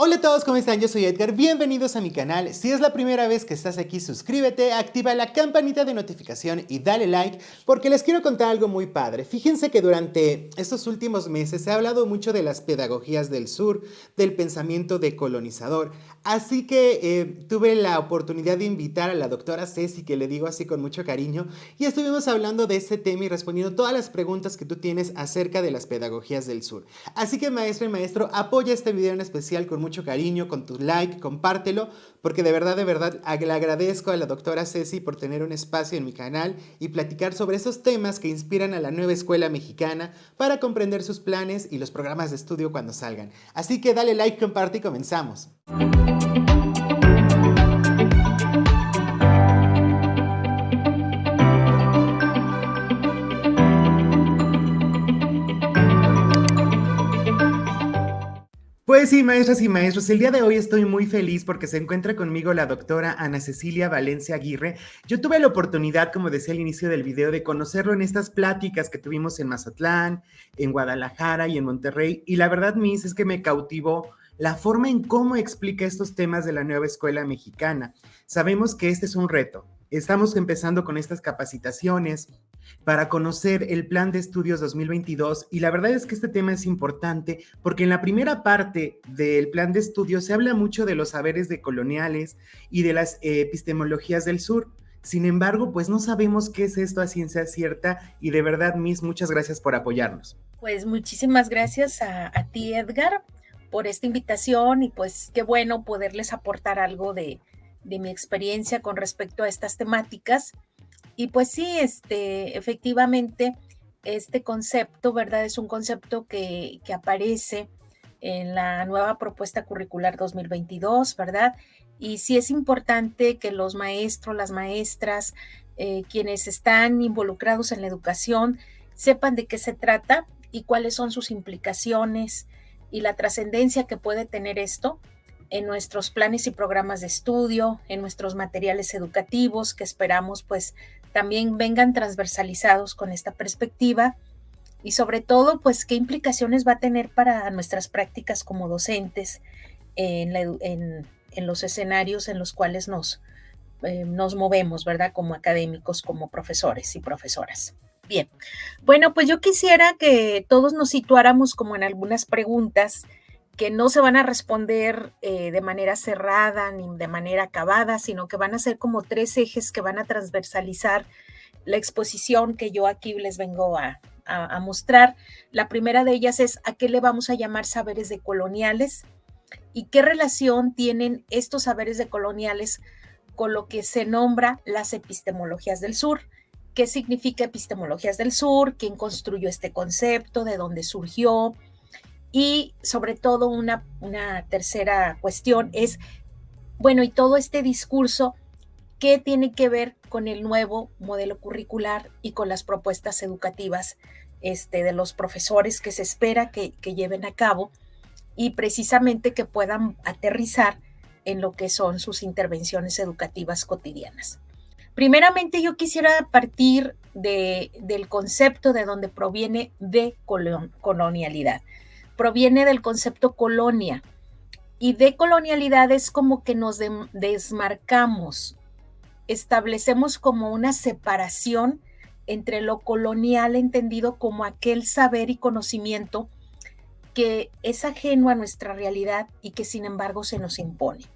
Hola a todos, ¿cómo están? Yo soy Edgar, bienvenidos a mi canal. Si es la primera vez que estás aquí, suscríbete, activa la campanita de notificación y dale like porque les quiero contar algo muy padre. Fíjense que durante estos últimos meses se ha hablado mucho de las pedagogías del sur, del pensamiento decolonizador. Así que tuve la oportunidad de invitar a la doctora Ceci, que le digo así con mucho cariño, y estuvimos hablando de este tema y respondiendo todas las preguntas que tú tienes acerca de las pedagogías del sur. Así que maestra y maestro, apoya este video en especial con mucho cariño, con tu like, compártelo, porque de verdad, le agradezco a la doctora Ceci por tener un espacio en mi canal y platicar sobre esos temas que inspiran a la nueva escuela mexicana para comprender sus planes y los programas de estudio cuando salgan. Así que dale like, comparte y comenzamos. Pues sí, maestras y maestros, el día de hoy estoy muy feliz porque se encuentra conmigo la doctora Ana Cecilia Valencia Aguirre. Yo tuve la oportunidad, como decía al inicio del video, de conocerlo en estas pláticas que tuvimos en Mazatlán, en Guadalajara y en Monterrey, y la verdad, Miss, es que me cautivó la forma en cómo explica estos temas de la nueva escuela mexicana. Sabemos que este es un reto. Estamos empezando con estas capacitaciones para conocer el Plan de Estudios 2022 y la verdad es que este tema es importante porque en la primera parte del Plan de Estudios se habla mucho de los saberes decoloniales y de las epistemologías del sur. Sin embargo, pues no sabemos qué es esto a ciencia cierta y de verdad, Miss, muchas gracias por apoyarnos. Pues muchísimas gracias a ti, Edgar, por esta invitación y pues qué bueno poderles aportar algo de mi experiencia con respecto a estas temáticas. Y pues sí, efectivamente, este concepto, ¿verdad? Es un concepto que aparece en la nueva propuesta curricular 2022, ¿verdad? Y sí es importante que los maestros, las maestras, quienes están involucrados en la educación, sepan de qué se trata y cuáles son sus implicaciones y la trascendencia que puede tener esto en nuestros planes y programas de estudio, en nuestros materiales educativos, que esperamos pues también vengan transversalizados con esta perspectiva y sobre todo pues qué implicaciones va a tener para nuestras prácticas como docentes en los escenarios en los cuales nos movemos, ¿verdad? Como académicos, como profesores y profesoras. Bien, bueno, pues yo quisiera que todos nos situáramos como en algunas preguntas que no se van a responder de manera cerrada ni de manera acabada, sino que van a ser como tres ejes que van a transversalizar la exposición que yo aquí les vengo a mostrar. La primera de ellas es ¿a qué le vamos a llamar saberes decoloniales? ¿Y qué relación tienen estos saberes decoloniales con lo que se nombra las epistemologías del sur? ¿Qué significa epistemologías del sur? ¿Quién construyó este concepto? ¿De dónde surgió? Y sobre todo una tercera cuestión es, bueno, y todo este discurso, ¿qué tiene que ver con el nuevo modelo curricular y con las propuestas educativas de los profesores que se espera que lleven a cabo y precisamente que puedan aterrizar en lo que son sus intervenciones educativas cotidianas? Primeramente, yo quisiera partir del concepto de donde proviene de colonialidad. Proviene del concepto colonia, y de colonialidad es como que nos desmarcamos, establecemos como una separación entre lo colonial entendido como aquel saber y conocimiento que es ajeno a nuestra realidad y que sin embargo se nos impone.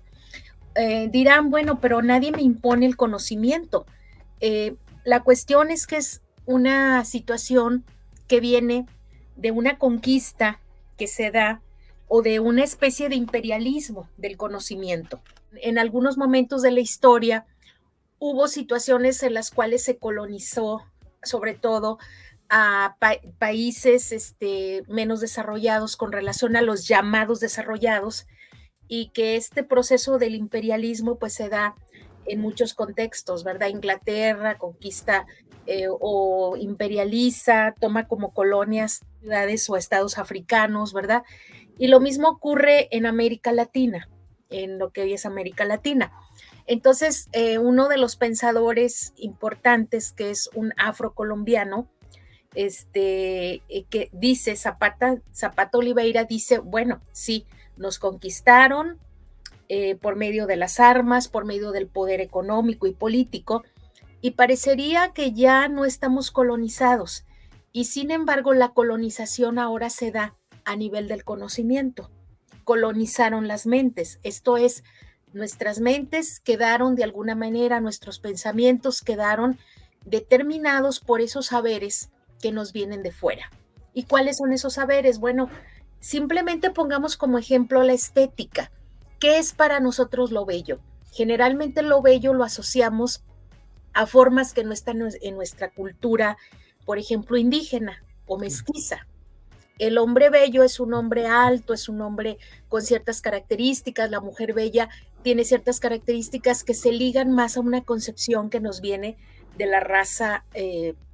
Dirán, bueno, pero nadie me impone el conocimiento. La cuestión es que es una situación que viene de una conquista que se da o de una especie de imperialismo del conocimiento. En algunos momentos de la historia hubo situaciones en las cuales se colonizó, sobre todo a países menos desarrollados con relación a los llamados desarrollados, y que este proceso del imperialismo pues se da en muchos contextos, ¿verdad? Inglaterra conquista o imperializa, toma como colonias ciudades o estados africanos, ¿verdad? Y lo mismo ocurre en América Latina, en lo que hoy es América Latina. Entonces, uno de los pensadores importantes, que es un afrocolombiano, que dice, Zapata Oliveira dice, bueno, sí, nos conquistaron por medio de las armas, por medio del poder económico y político, y parecería que ya no estamos colonizados. Y sin embargo, la colonización ahora se da a nivel del conocimiento. Colonizaron las mentes, esto es, nuestras mentes quedaron de alguna manera, nuestros pensamientos quedaron determinados por esos saberes que nos vienen de fuera. ¿Y cuáles son esos saberes? Bueno, simplemente pongamos como ejemplo la estética. ¿Qué es para nosotros lo bello? Generalmente lo bello lo asociamos a formas que no están en nuestra cultura, por ejemplo, indígena o mestiza. El hombre bello es un hombre alto, es un hombre con ciertas características, la mujer bella tiene ciertas características que se ligan más a una concepción que nos viene de la raza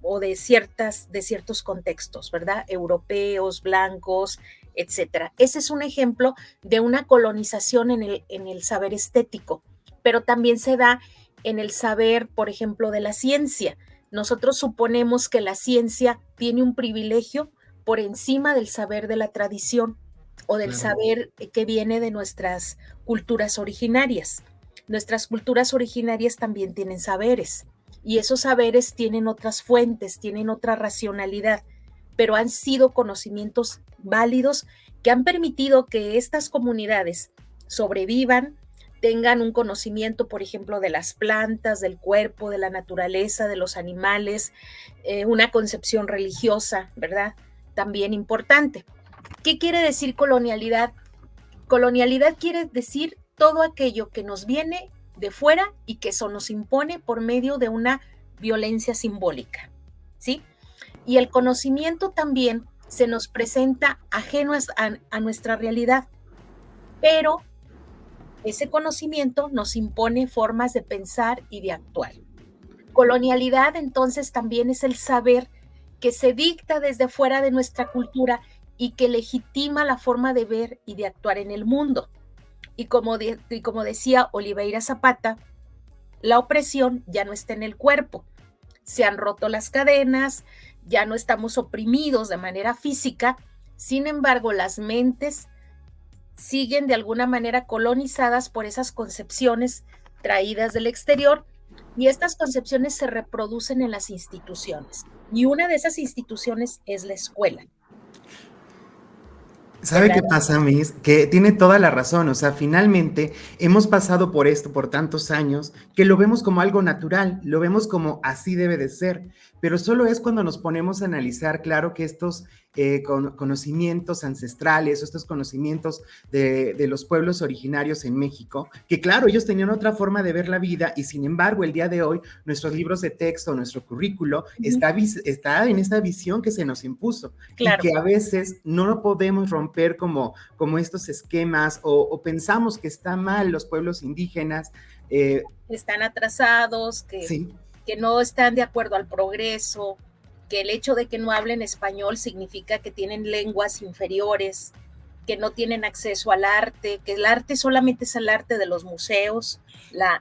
o de ciertos contextos, ¿verdad? Europeos, blancos, etcétera. Ese es un ejemplo de una colonización en el saber estético, pero también se da en el saber, por ejemplo, de la ciencia. Nosotros suponemos que la ciencia tiene un privilegio por encima del saber de la tradición o del saber que viene de nuestras culturas originarias. Nuestras culturas originarias también tienen saberes y esos saberes tienen otras fuentes, tienen otra racionalidad, pero han sido conocimientos válidos que han permitido que estas comunidades sobrevivan, tengan un conocimiento, por ejemplo, de las plantas, del cuerpo, de la naturaleza, de los animales, una concepción religiosa, ¿verdad? También importante. ¿Qué quiere decir colonialidad? Colonialidad quiere decir todo aquello que nos viene de fuera y que eso nos impone por medio de una violencia simbólica, ¿sí? Y el conocimiento también se nos presenta ajeno a nuestra realidad, pero ese conocimiento nos impone formas de pensar y de actuar. Colonialidad, entonces, también es el saber que se dicta desde fuera de nuestra cultura y que legitima la forma de ver y de actuar en el mundo. Y como decía Oliveira Zapata, la opresión ya no está en el cuerpo. Se han roto las cadenas, ya no estamos oprimidos de manera física, sin embargo, las mentes siguen de alguna manera colonizadas por esas concepciones traídas del exterior y estas concepciones se reproducen en las instituciones. Y una de esas instituciones es la escuela. ¿Sabe qué pasa, Miss? Que tiene toda la razón. O sea, finalmente hemos pasado por esto por tantos años que lo vemos como algo natural, lo vemos como así debe de ser. Pero solo es cuando nos ponemos a analizar, claro, que estos conocimientos ancestrales, estos conocimientos de los pueblos originarios en México, que claro, ellos tenían otra forma de ver la vida y sin embargo el día de hoy nuestros libros de texto, nuestro currículo está en esta visión que se nos impuso y que a veces no lo podemos romper como estos esquemas o pensamos que está mal los pueblos indígenas. Están atrasados, que no están de acuerdo al progreso, que el hecho de que no hablen español significa que tienen lenguas inferiores, que no tienen acceso al arte, que el arte solamente es el arte de los museos,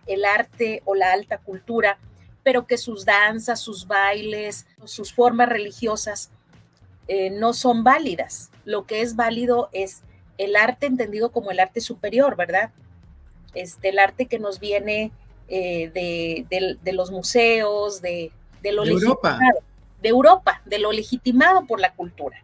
el arte o la alta cultura, pero que sus danzas, sus bailes, sus formas religiosas no son válidas. Lo que es válido es el arte entendido como el arte superior, ¿verdad? El arte que nos viene de los museos, de lo legitimado, de Europa, de lo legitimado por la cultura.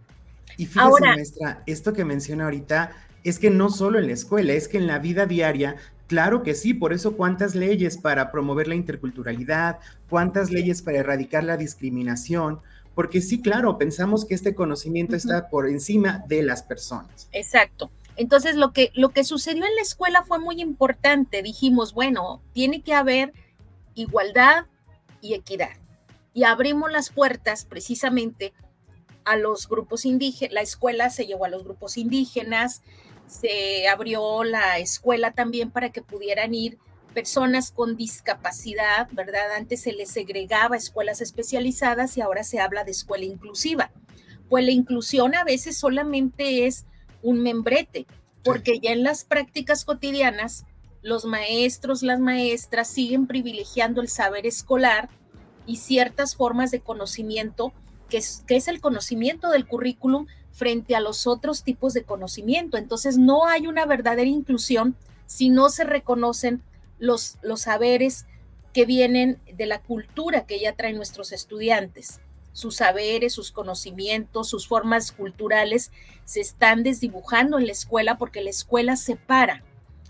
Y fíjese, ahora, maestra, esto que menciona ahorita es que no solo en la escuela, es que en la vida diaria, claro que sí, por eso cuántas leyes para promover la interculturalidad, cuántas leyes para erradicar la discriminación, porque sí, claro, pensamos que este conocimiento está por encima de las personas. Exacto. Entonces, lo que sucedió en la escuela fue muy importante. Dijimos, bueno, tiene que haber igualdad y equidad. Y abrimos las puertas precisamente a los grupos indígenas. La escuela se llevó a los grupos indígenas, se abrió la escuela también para que pudieran ir personas con discapacidad, ¿verdad? Antes se les segregaba escuelas especializadas y ahora se habla de escuela inclusiva. Pues la inclusión a veces solamente es un membrete, porque ya en las prácticas cotidianas los maestros, las maestras siguen privilegiando el saber escolar y ciertas formas de conocimiento, que es el conocimiento del currículum frente a los otros tipos de conocimiento. Entonces no hay una verdadera inclusión si no se reconocen los saberes que vienen de la cultura que ya traen nuestros estudiantes. Sus saberes, sus conocimientos, sus formas culturales se están desdibujando en la escuela porque la escuela separa.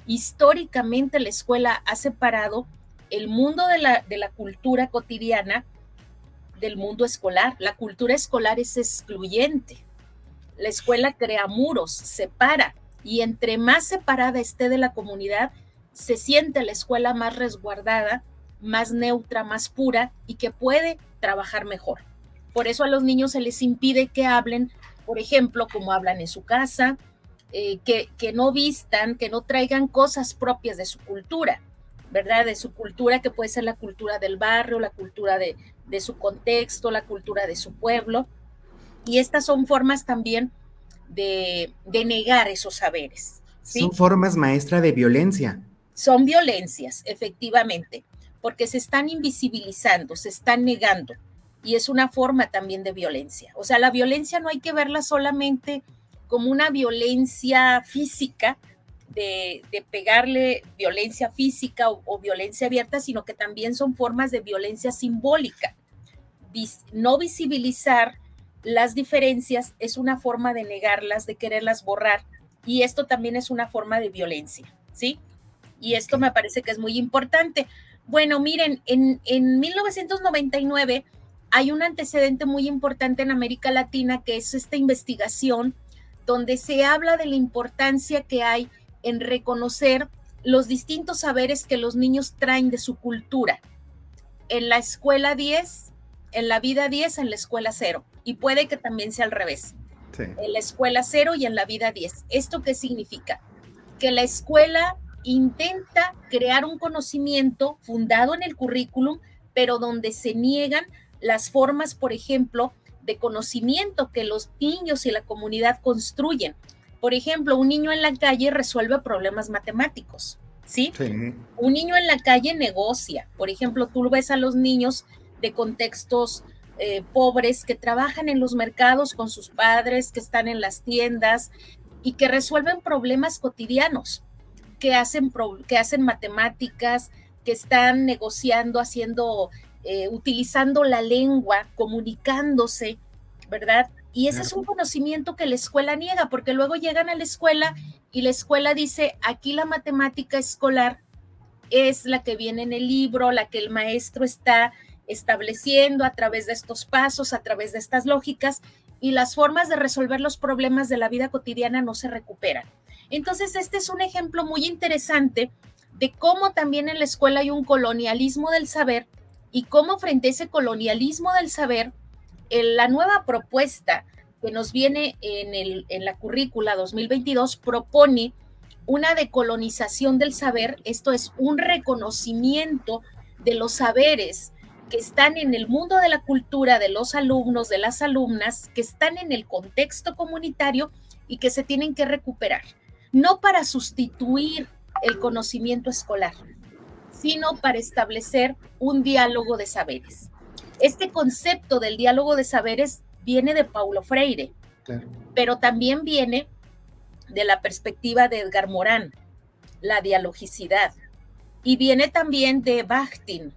Históricamente la escuela ha separado el mundo de la cultura cotidiana del mundo escolar. La cultura escolar es excluyente. La escuela crea muros, separa, y entre más separada esté de la comunidad, se siente la escuela más resguardada, más neutra, más pura y que puede trabajar mejor. Por eso a los niños se les impide que hablen, por ejemplo, como hablan en su casa, que no vistan, que no traigan cosas propias de su cultura, ¿verdad? De su cultura, que puede ser la cultura del barrio, la cultura de su contexto, la cultura de su pueblo. Y estas son formas también de negar esos saberes, ¿sí? Son formas, maestra, de violencia. Son violencias, efectivamente, porque se están invisibilizando, se están negando, y es una forma también de violencia. O sea, la violencia no hay que verla solamente como una violencia física, de pegarle violencia física o violencia abierta, sino que también son formas de violencia simbólica. No visibilizar las diferencias es una forma de negarlas, de quererlas borrar, y esto también es una forma de violencia, ¿sí? Y esto me parece que es muy importante. Bueno, miren, en 1999 hay un antecedente muy importante en América Latina, que es esta investigación donde se habla de la importancia que hay en reconocer los distintos saberes que los niños traen de su cultura. En la escuela 10, en la vida 10, en la escuela 0. Y puede que también sea al revés. Sí. En la escuela 0 y en la vida 10. ¿Esto qué significa? Que la escuela intenta crear un conocimiento fundado en el currículum, pero donde se niegan las formas, por ejemplo, de conocimiento que los niños y la comunidad construyen. Por ejemplo, un niño en la calle resuelve problemas matemáticos, ¿sí? Sí. Un niño en la calle negocia. Por ejemplo, tú ves a los niños de contextos pobres que trabajan en los mercados con sus padres, que están en las tiendas y que resuelven problemas cotidianos, que hacen matemáticas, que están negociando, utilizando la lengua, comunicándose, ¿verdad? Y ese es un conocimiento que la escuela niega, porque luego llegan a la escuela y la escuela dice, aquí la matemática escolar es la que viene en el libro, la que el maestro está estableciendo a través de estos pasos, a través de estas lógicas, y las formas de resolver los problemas de la vida cotidiana no se recuperan. Entonces, este es un ejemplo muy interesante de cómo también en la escuela hay un colonialismo del saber y cómo frente a ese colonialismo del saber, la nueva propuesta que nos viene en la currícula 2022 propone una decolonización del saber, esto es un reconocimiento de los saberes que están en el mundo de la cultura de los alumnos, de las alumnas, que están en el contexto comunitario y que se tienen que recuperar, no para sustituir el conocimiento escolar, sino para establecer un diálogo de saberes. Este concepto del diálogo de saberes viene de Paulo Freire, claro, pero también viene de la perspectiva de Edgar Morin, la dialogicidad, y viene también de Bakhtin,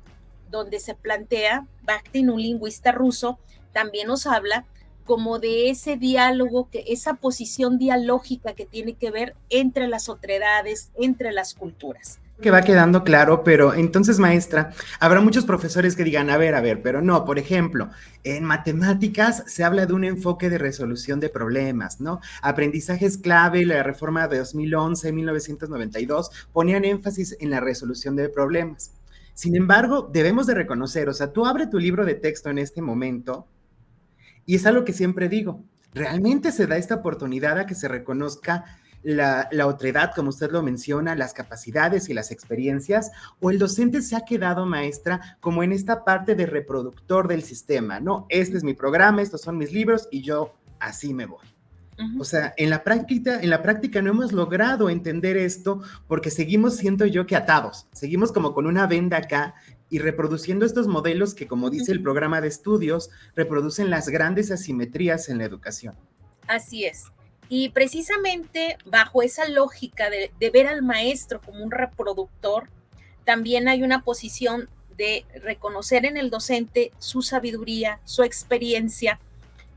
donde se plantea, Bakhtin, un lingüista ruso, también nos habla como de ese diálogo, esa posición dialógica que tiene que ver entre las otredades, entre las culturas. Que va quedando claro, pero entonces, maestra, habrá muchos profesores que digan, a ver, pero no, por ejemplo, en matemáticas se habla de un enfoque de resolución de problemas, ¿no? Aprendizajes clave, la reforma de 2011, 1992, ponían énfasis en la resolución de problemas. Sin embargo, debemos de reconocer, o sea, tú abre tu libro de texto en este momento y es algo que siempre digo, realmente se da esta oportunidad a que se reconozca la otredad, como usted lo menciona, las capacidades y las experiencias, o el docente se ha quedado, maestra, como en esta parte de reproductor del sistema, ¿no? Este es mi programa, estos son mis libros y yo así me voy. O sea, en la práctica no hemos logrado entender esto porque seguimos, siento yo, que atados, seguimos como con una venda acá y reproduciendo estos modelos que, como dice el programa de estudios, reproducen las grandes asimetrías en la educación. Así es. Y precisamente bajo esa lógica de ver al maestro como un reproductor, también hay una posición de reconocer en el docente su sabiduría, su experiencia,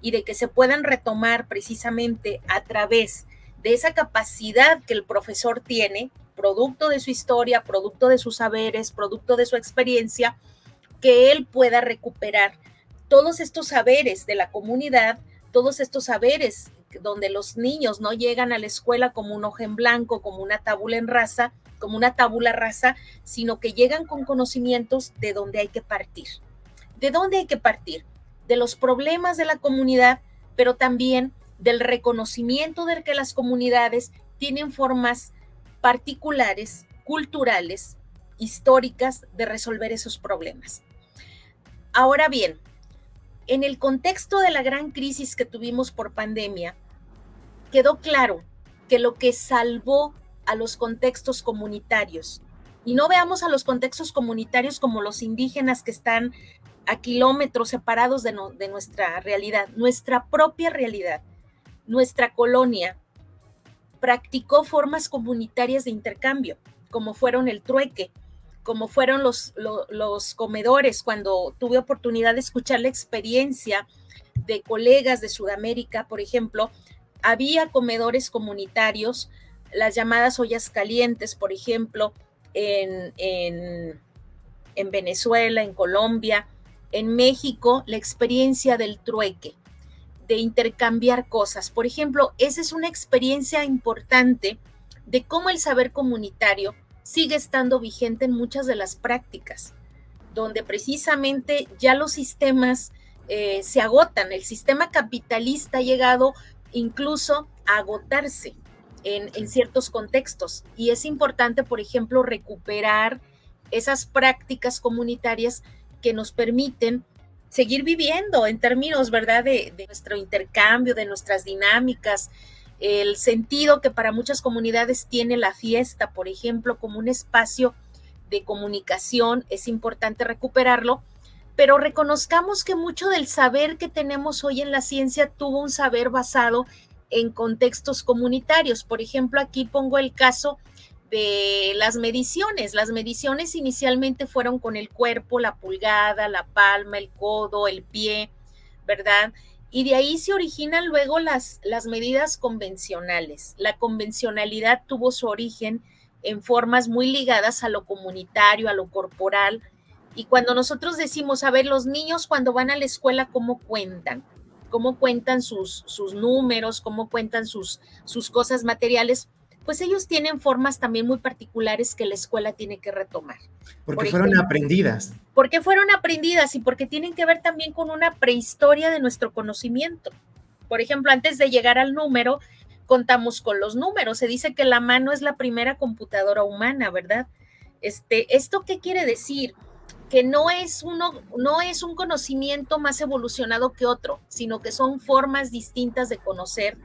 y de que se puedan retomar precisamente a través de esa capacidad que el profesor tiene, producto de su historia, producto de sus saberes, producto de su experiencia, que él pueda recuperar todos estos saberes de la comunidad, todos estos saberes donde los niños no llegan a la escuela como un hoja en blanco, como una tabula en rasa, como una tabula rasa, sino que llegan con conocimientos de dónde hay que partir. ¿De dónde hay que partir? De los problemas de la comunidad, pero también del reconocimiento de que las comunidades tienen formas particulares, culturales, históricas de resolver esos problemas. Ahora bien, en el contexto de la gran crisis que tuvimos por pandemia, quedó claro que lo que salvó a los contextos comunitarios, y no veamos a los contextos comunitarios como los indígenas que están a kilómetros separados de nuestra realidad, nuestra propia realidad, nuestra colonia practicó formas comunitarias de intercambio, como fueron el trueque, como fueron los comedores, cuando tuve oportunidad de escuchar la experiencia de colegas de Sudamérica, por ejemplo, había comedores comunitarios, las llamadas ollas calientes, por ejemplo, en Venezuela, en Colombia, en México, la experiencia del trueque, de intercambiar cosas. Por ejemplo, esa es una experiencia importante de cómo el saber comunitario sigue estando vigente en muchas de las prácticas, donde precisamente ya los sistemas se agotan. El sistema capitalista ha llegado incluso a agotarse en ciertos contextos y es importante, por ejemplo, recuperar esas prácticas comunitarias que nos permiten seguir viviendo en términos, ¿verdad?, de nuestro intercambio, de nuestras dinámicas, el sentido que para muchas comunidades tiene la fiesta, por ejemplo, como un espacio de comunicación, es importante recuperarlo, pero reconozcamos que mucho del saber que tenemos hoy en la ciencia tuvo un saber basado en contextos comunitarios. Por ejemplo, aquí pongo el caso de las mediciones. Las mediciones inicialmente fueron con el cuerpo, la pulgada, la palma, el codo, el pie, ¿verdad? Y de ahí se originan luego las medidas convencionales. La convencionalidad tuvo su origen en formas muy ligadas a lo comunitario, a lo corporal. Y cuando nosotros decimos, a ver, los niños cuando van a la escuela, ¿cómo cuentan? ¿Cómo cuentan sus números? ¿Cómo cuentan sus cosas materiales? Pues ellos tienen formas también muy particulares que la escuela tiene que retomar. Porque fueron aprendidas. Porque fueron aprendidas y porque tienen que ver también con una prehistoria de nuestro conocimiento. Por ejemplo, antes de llegar al número, contamos con los números. Se dice que la mano es la primera computadora humana, ¿verdad? ¿Esto qué quiere decir? Que no es un conocimiento más evolucionado que otro, sino que son formas distintas de conocer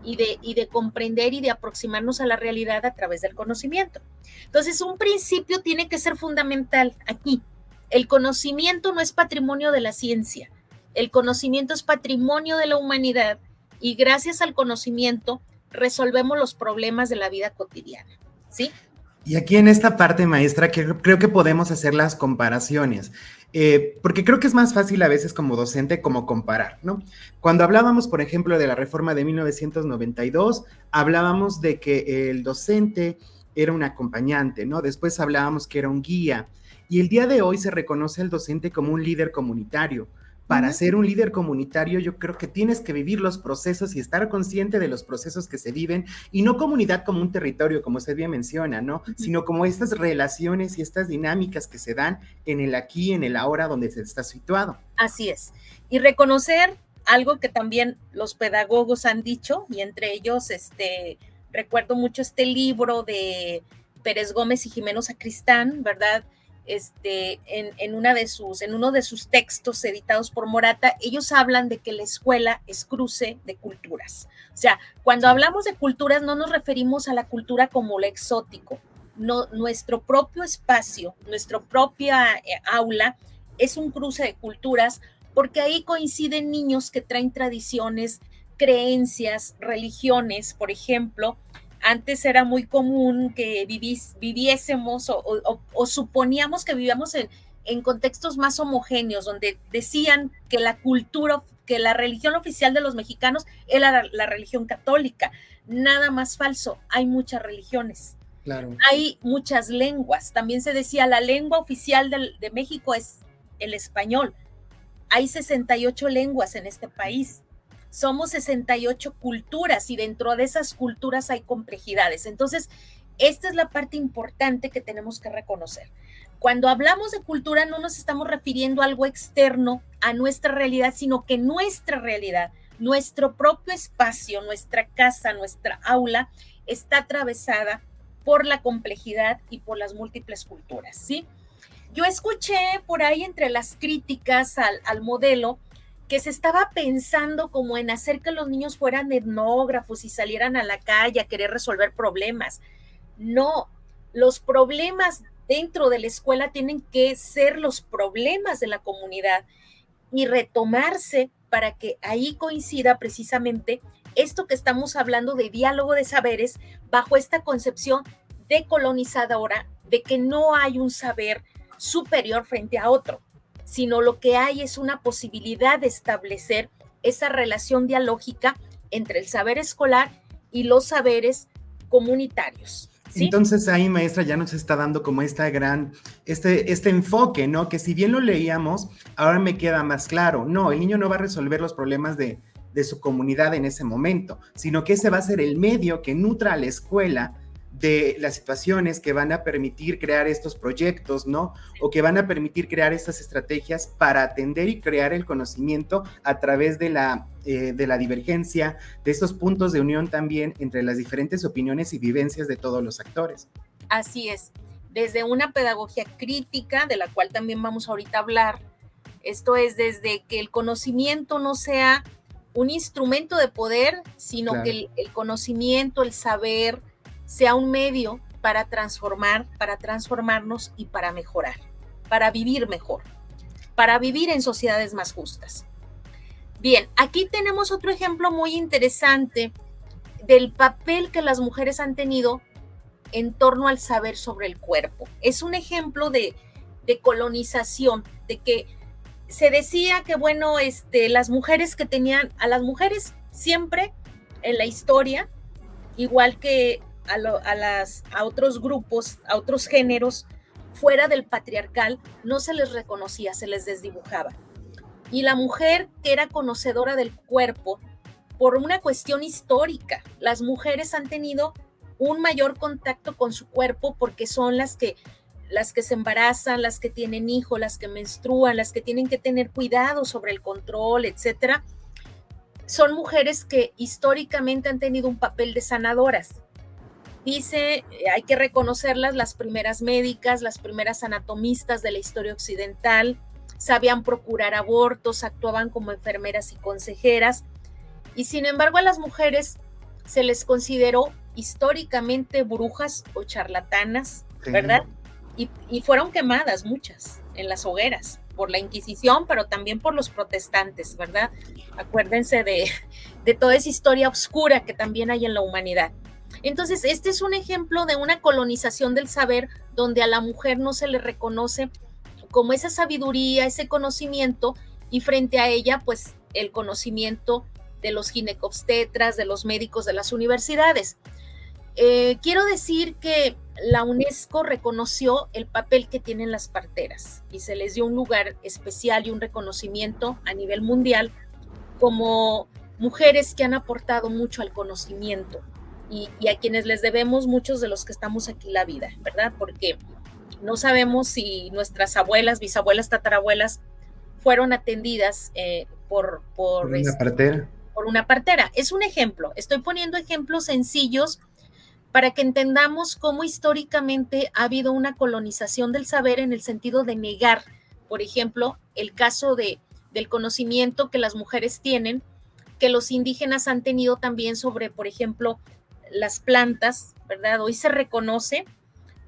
y de comprender y de aproximarnos a la realidad a través del conocimiento. Entonces, un principio tiene que ser fundamental aquí. El conocimiento no es patrimonio de la ciencia, el conocimiento es patrimonio de la humanidad y gracias al conocimiento resolvemos los problemas de la vida cotidiana, ¿sí? Y aquí en esta parte, maestra, creo que podemos hacer las comparaciones, porque creo que es más fácil a veces como docente como comparar, ¿no? Cuando hablábamos, por ejemplo, de la reforma de 1992, hablábamos de que el docente era un acompañante, ¿no? Después hablábamos que era un guía, y el día de hoy se reconoce al docente como un líder comunitario. Para ser un líder comunitario, yo creo que tienes que vivir los procesos y estar consciente de los procesos que se viven, y no comunidad como un territorio, como usted bien menciona, ¿no? Sino como estas relaciones y estas dinámicas que se dan en el aquí, en el ahora, donde se está situado. Así es. Y reconocer algo que también los pedagogos han dicho, y entre ellos, recuerdo mucho este libro de Pérez Gómez y Jimeno Sacristán, ¿verdad? En uno de sus textos editados por Morata, ellos hablan de que la escuela es cruce de culturas. O sea, cuando hablamos de culturas no nos referimos a la cultura como lo exótico. No, nuestro propio espacio, nuestra propia aula es un cruce de culturas porque ahí coinciden niños que traen tradiciones creencias, religiones, por ejemplo. Antes era muy común que viviésemos o suponíamos que vivíamos en contextos más homogéneos, donde decían que la cultura, que la religión oficial de los mexicanos era la religión católica. Nada más falso, hay muchas religiones. Claro. Hay muchas lenguas. También se decía la lengua oficial de México es el español. Hay 68 lenguas en este país. Somos 68 culturas y dentro de esas culturas hay complejidades. Entonces, esta es la parte importante que tenemos que reconocer. Cuando hablamos de cultura no nos estamos refiriendo a algo externo a nuestra realidad, sino que nuestra realidad, nuestro propio espacio, nuestra casa, nuestra aula, está atravesada por la complejidad y por las múltiples culturas, ¿sí? Yo escuché por ahí entre las críticas al modelo que se estaba pensando como en hacer que los niños fueran etnógrafos y salieran a la calle a querer resolver problemas. No, los problemas dentro de la escuela tienen que ser los problemas de la comunidad y retomarse para que ahí coincida precisamente esto que estamos hablando de diálogo de saberes bajo esta concepción decolonizadora de que no hay un saber superior frente a otro, sino lo que hay es una posibilidad de establecer esa relación dialógica entre el saber escolar y los saberes comunitarios. ¿Sí? Entonces ahí, maestra, ya nos está dando como este enfoque, ¿no? Que si bien lo leíamos, ahora me queda más claro. No, el niño no va a resolver los problemas de su comunidad en ese momento, sino que ese va a ser el medio que nutra a la escuela de las situaciones que van a permitir crear estos proyectos, ¿no? O que van a permitir crear estas estrategias para atender y crear el conocimiento a través de la divergencia, de estos puntos de unión también entre las diferentes opiniones y vivencias de todos los actores. Así es, desde una pedagogía crítica, de la cual también vamos ahorita a hablar, esto es desde que el conocimiento no sea un instrumento de poder, sino claro, que el conocimiento, el saber, sea un medio para transformar, para transformarnos y para mejorar, para vivir mejor, para vivir en sociedades más justas. Bien, aquí tenemos otro ejemplo muy interesante del papel que las mujeres han tenido en torno al saber sobre el cuerpo. Es un ejemplo de colonización, de que se decía que, bueno, las mujeres que tenían, a las mujeres siempre en la historia, igual que a otros grupos, a otros géneros, fuera del patriarcal, no se les reconocía, se les desdibujaba. Y la mujer que era conocedora del cuerpo, por una cuestión histórica, las mujeres han tenido un mayor contacto con su cuerpo porque son las que se embarazan, las que tienen hijos, las que menstruan, las que tienen que tener cuidado sobre el control, etcétera. Son mujeres que históricamente han tenido un papel de sanadoras. Dice, hay que reconocerlas, las primeras médicas, las primeras anatomistas de la historia occidental, sabían procurar abortos, actuaban como enfermeras y consejeras, y sin embargo a las mujeres se les consideró históricamente brujas o charlatanas, ¿verdad? Y fueron quemadas muchas en las hogueras por la Inquisición, pero también por los protestantes, ¿verdad? Acuérdense de toda esa historia oscura que también hay en la humanidad. Entonces, este es un ejemplo de una colonización del saber donde a la mujer no se le reconoce como esa sabiduría, ese conocimiento, y frente a ella, pues, el conocimiento de los ginecobstetras, de los médicos de las universidades. Quiero decir que la UNESCO reconoció el papel que tienen las parteras y se les dio un lugar especial y un reconocimiento a nivel mundial como mujeres que han aportado mucho al conocimiento y a quienes les debemos muchos de los que estamos aquí la vida, ¿verdad? Porque no sabemos si nuestras abuelas, bisabuelas, tatarabuelas fueron atendidas por una partera. Por una partera. Es un ejemplo. Estoy poniendo ejemplos sencillos para que entendamos cómo históricamente ha habido una colonización del saber en el sentido de negar, por ejemplo, el caso del conocimiento que las mujeres tienen, que los indígenas han tenido también sobre, por ejemplo, las plantas, ¿verdad? Hoy se reconoce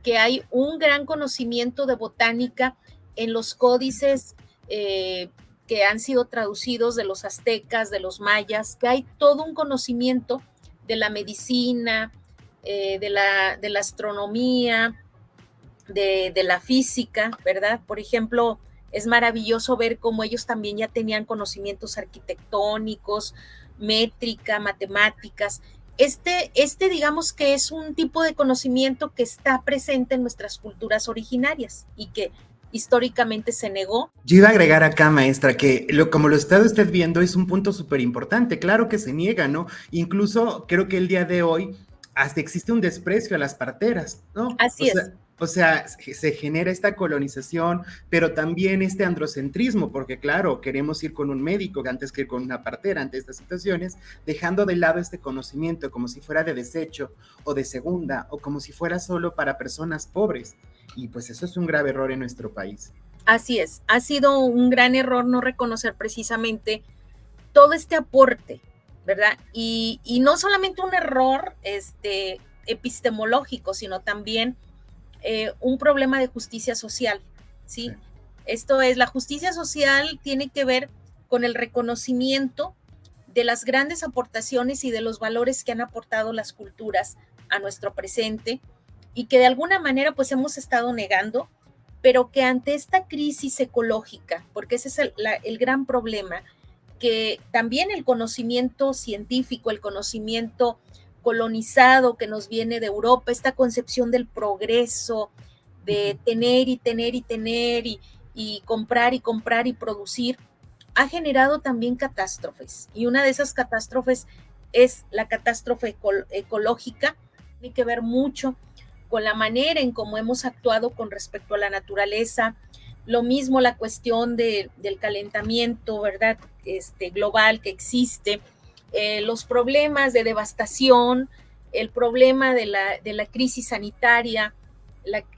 que hay un gran conocimiento de botánica en los códices que han sido traducidos de los aztecas, de los mayas, que hay todo un conocimiento de la medicina, de la astronomía, de la física, ¿verdad? Por ejemplo, es maravilloso ver cómo ellos también ya tenían conocimientos arquitectónicos, métrica, matemáticas. Digamos que es un tipo de conocimiento que está presente en nuestras culturas originarias y que históricamente se negó. Yo iba a agregar acá, maestra, que como lo está usted viendo es un punto súper importante. Claro que se niega, ¿no? Incluso creo que el día de hoy hasta existe un desprecio a las parteras, ¿no? Así es. O sea, se genera esta colonización, pero también este androcentrismo, porque claro, queremos ir con un médico antes que ir con una partera ante estas situaciones, dejando de lado este conocimiento como si fuera de desecho o de segunda, o como si fuera solo para personas pobres. Y pues eso es un grave error en nuestro país. Así es, ha sido un gran error no reconocer precisamente todo este aporte, ¿verdad? Y no solamente un error epistemológico, sino también un problema de justicia social, ¿sí? Sí. Esto es, la justicia social tiene que ver con el reconocimiento de las grandes aportaciones y de los valores que han aportado las culturas a nuestro presente y que de alguna manera pues hemos estado negando, pero que ante esta crisis ecológica, porque ese es el gran problema, que también el conocimiento científico, el conocimiento colonizado que nos viene de Europa, esta concepción del progreso, de tener y tener y tener y comprar y comprar y producir, ha generado también catástrofes. Y una de esas catástrofes es la catástrofe ecológica, tiene que ver mucho con la manera en cómo hemos actuado con respecto a la naturaleza. Lo mismo la cuestión del calentamiento, ¿verdad? Global que existe, los problemas de devastación, el problema de la crisis sanitaria,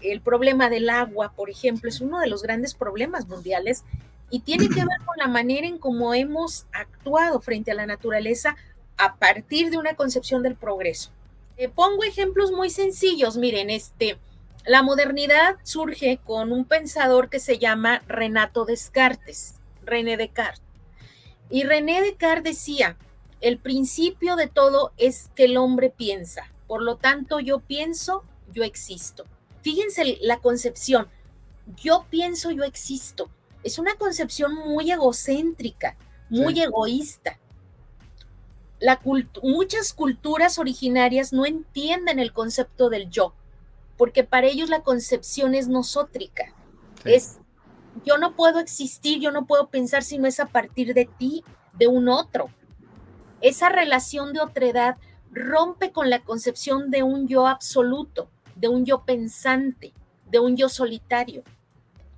el problema del agua, por ejemplo, es uno de los grandes problemas mundiales y tiene que ver con la manera en cómo hemos actuado frente a la naturaleza a partir de una concepción del progreso. Pongo ejemplos muy sencillos, miren, la modernidad surge con un pensador que se llama Renato Descartes, René Descartes. Y René Descartes decía, el principio de todo es que el hombre piensa, por lo tanto yo pienso, yo existo. Fíjense la concepción, yo pienso, yo existo. Es una concepción muy egocéntrica, muy sí. Egoísta. Muchas culturas originarias no entienden el concepto del yo, porque para ellos la concepción es nosótrica. Sí. Es, yo no puedo existir, yo no puedo pensar si no es a partir de ti, de un otro. Esa relación de otredad rompe con la concepción de un yo absoluto, de un yo pensante, de un yo solitario,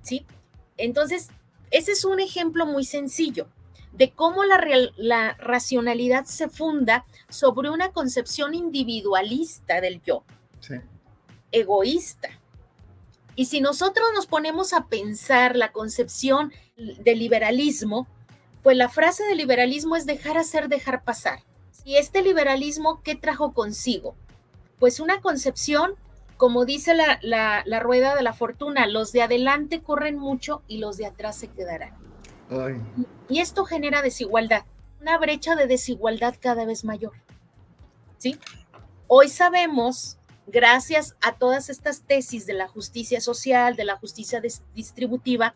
¿sí? Entonces, ese es un ejemplo muy sencillo de cómo la racionalidad se funda sobre una concepción individualista del yo, sí. Egoísta. Y si nosotros nos ponemos a pensar la concepción del liberalismo, pues la frase del liberalismo es dejar hacer, dejar pasar. Y este liberalismo, ¿qué trajo consigo? Pues una concepción, como dice la rueda de la fortuna, los de adelante corren mucho y los de atrás se quedarán. Ay. Y esto genera desigualdad, una brecha de desigualdad cada vez mayor, ¿sí? Hoy sabemos, gracias a todas estas tesis de la justicia social, de la justicia distributiva,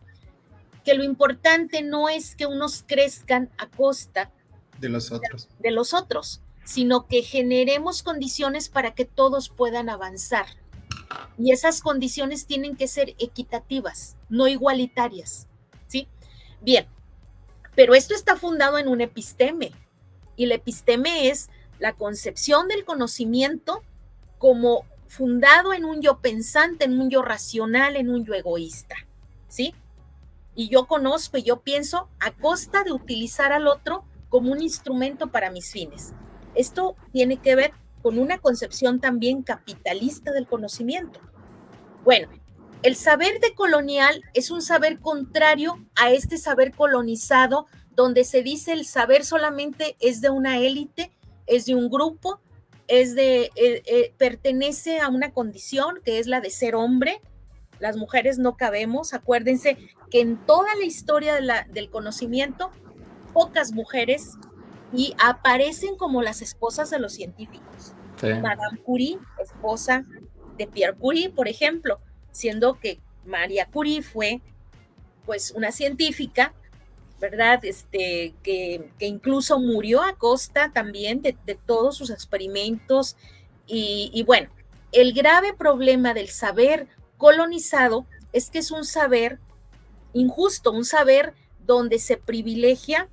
que lo importante no es que unos crezcan a costa de los otros, sino que generemos condiciones para que todos puedan avanzar. Y esas condiciones tienen que ser equitativas, no igualitarias, ¿sí? Bien, pero esto está fundado en un episteme, y el episteme es la concepción del conocimiento como fundado en un yo pensante, en un yo racional, en un yo egoísta, ¿sí? Y yo conozco y yo pienso a costa de utilizar al otro como un instrumento para mis fines. Esto tiene que ver con una concepción también capitalista del conocimiento. Bueno, el saber decolonial es un saber contrario a este saber colonizado, donde se dice el saber solamente es de una élite, es de un grupo, pertenece a una condición que es la de ser hombre, Las mujeres no cabemos. Acuérdense que en toda la historia del conocimiento, pocas mujeres y aparecen como las esposas de los científicos. Sí. Madame Curie, esposa de Pierre Curie, por ejemplo, siendo que María Curie fue pues una científica, ¿verdad? Que incluso murió a costa también de todos sus experimentos. Y bueno, el grave problema del saber colonizado es que es un saber injusto, un saber donde se privilegia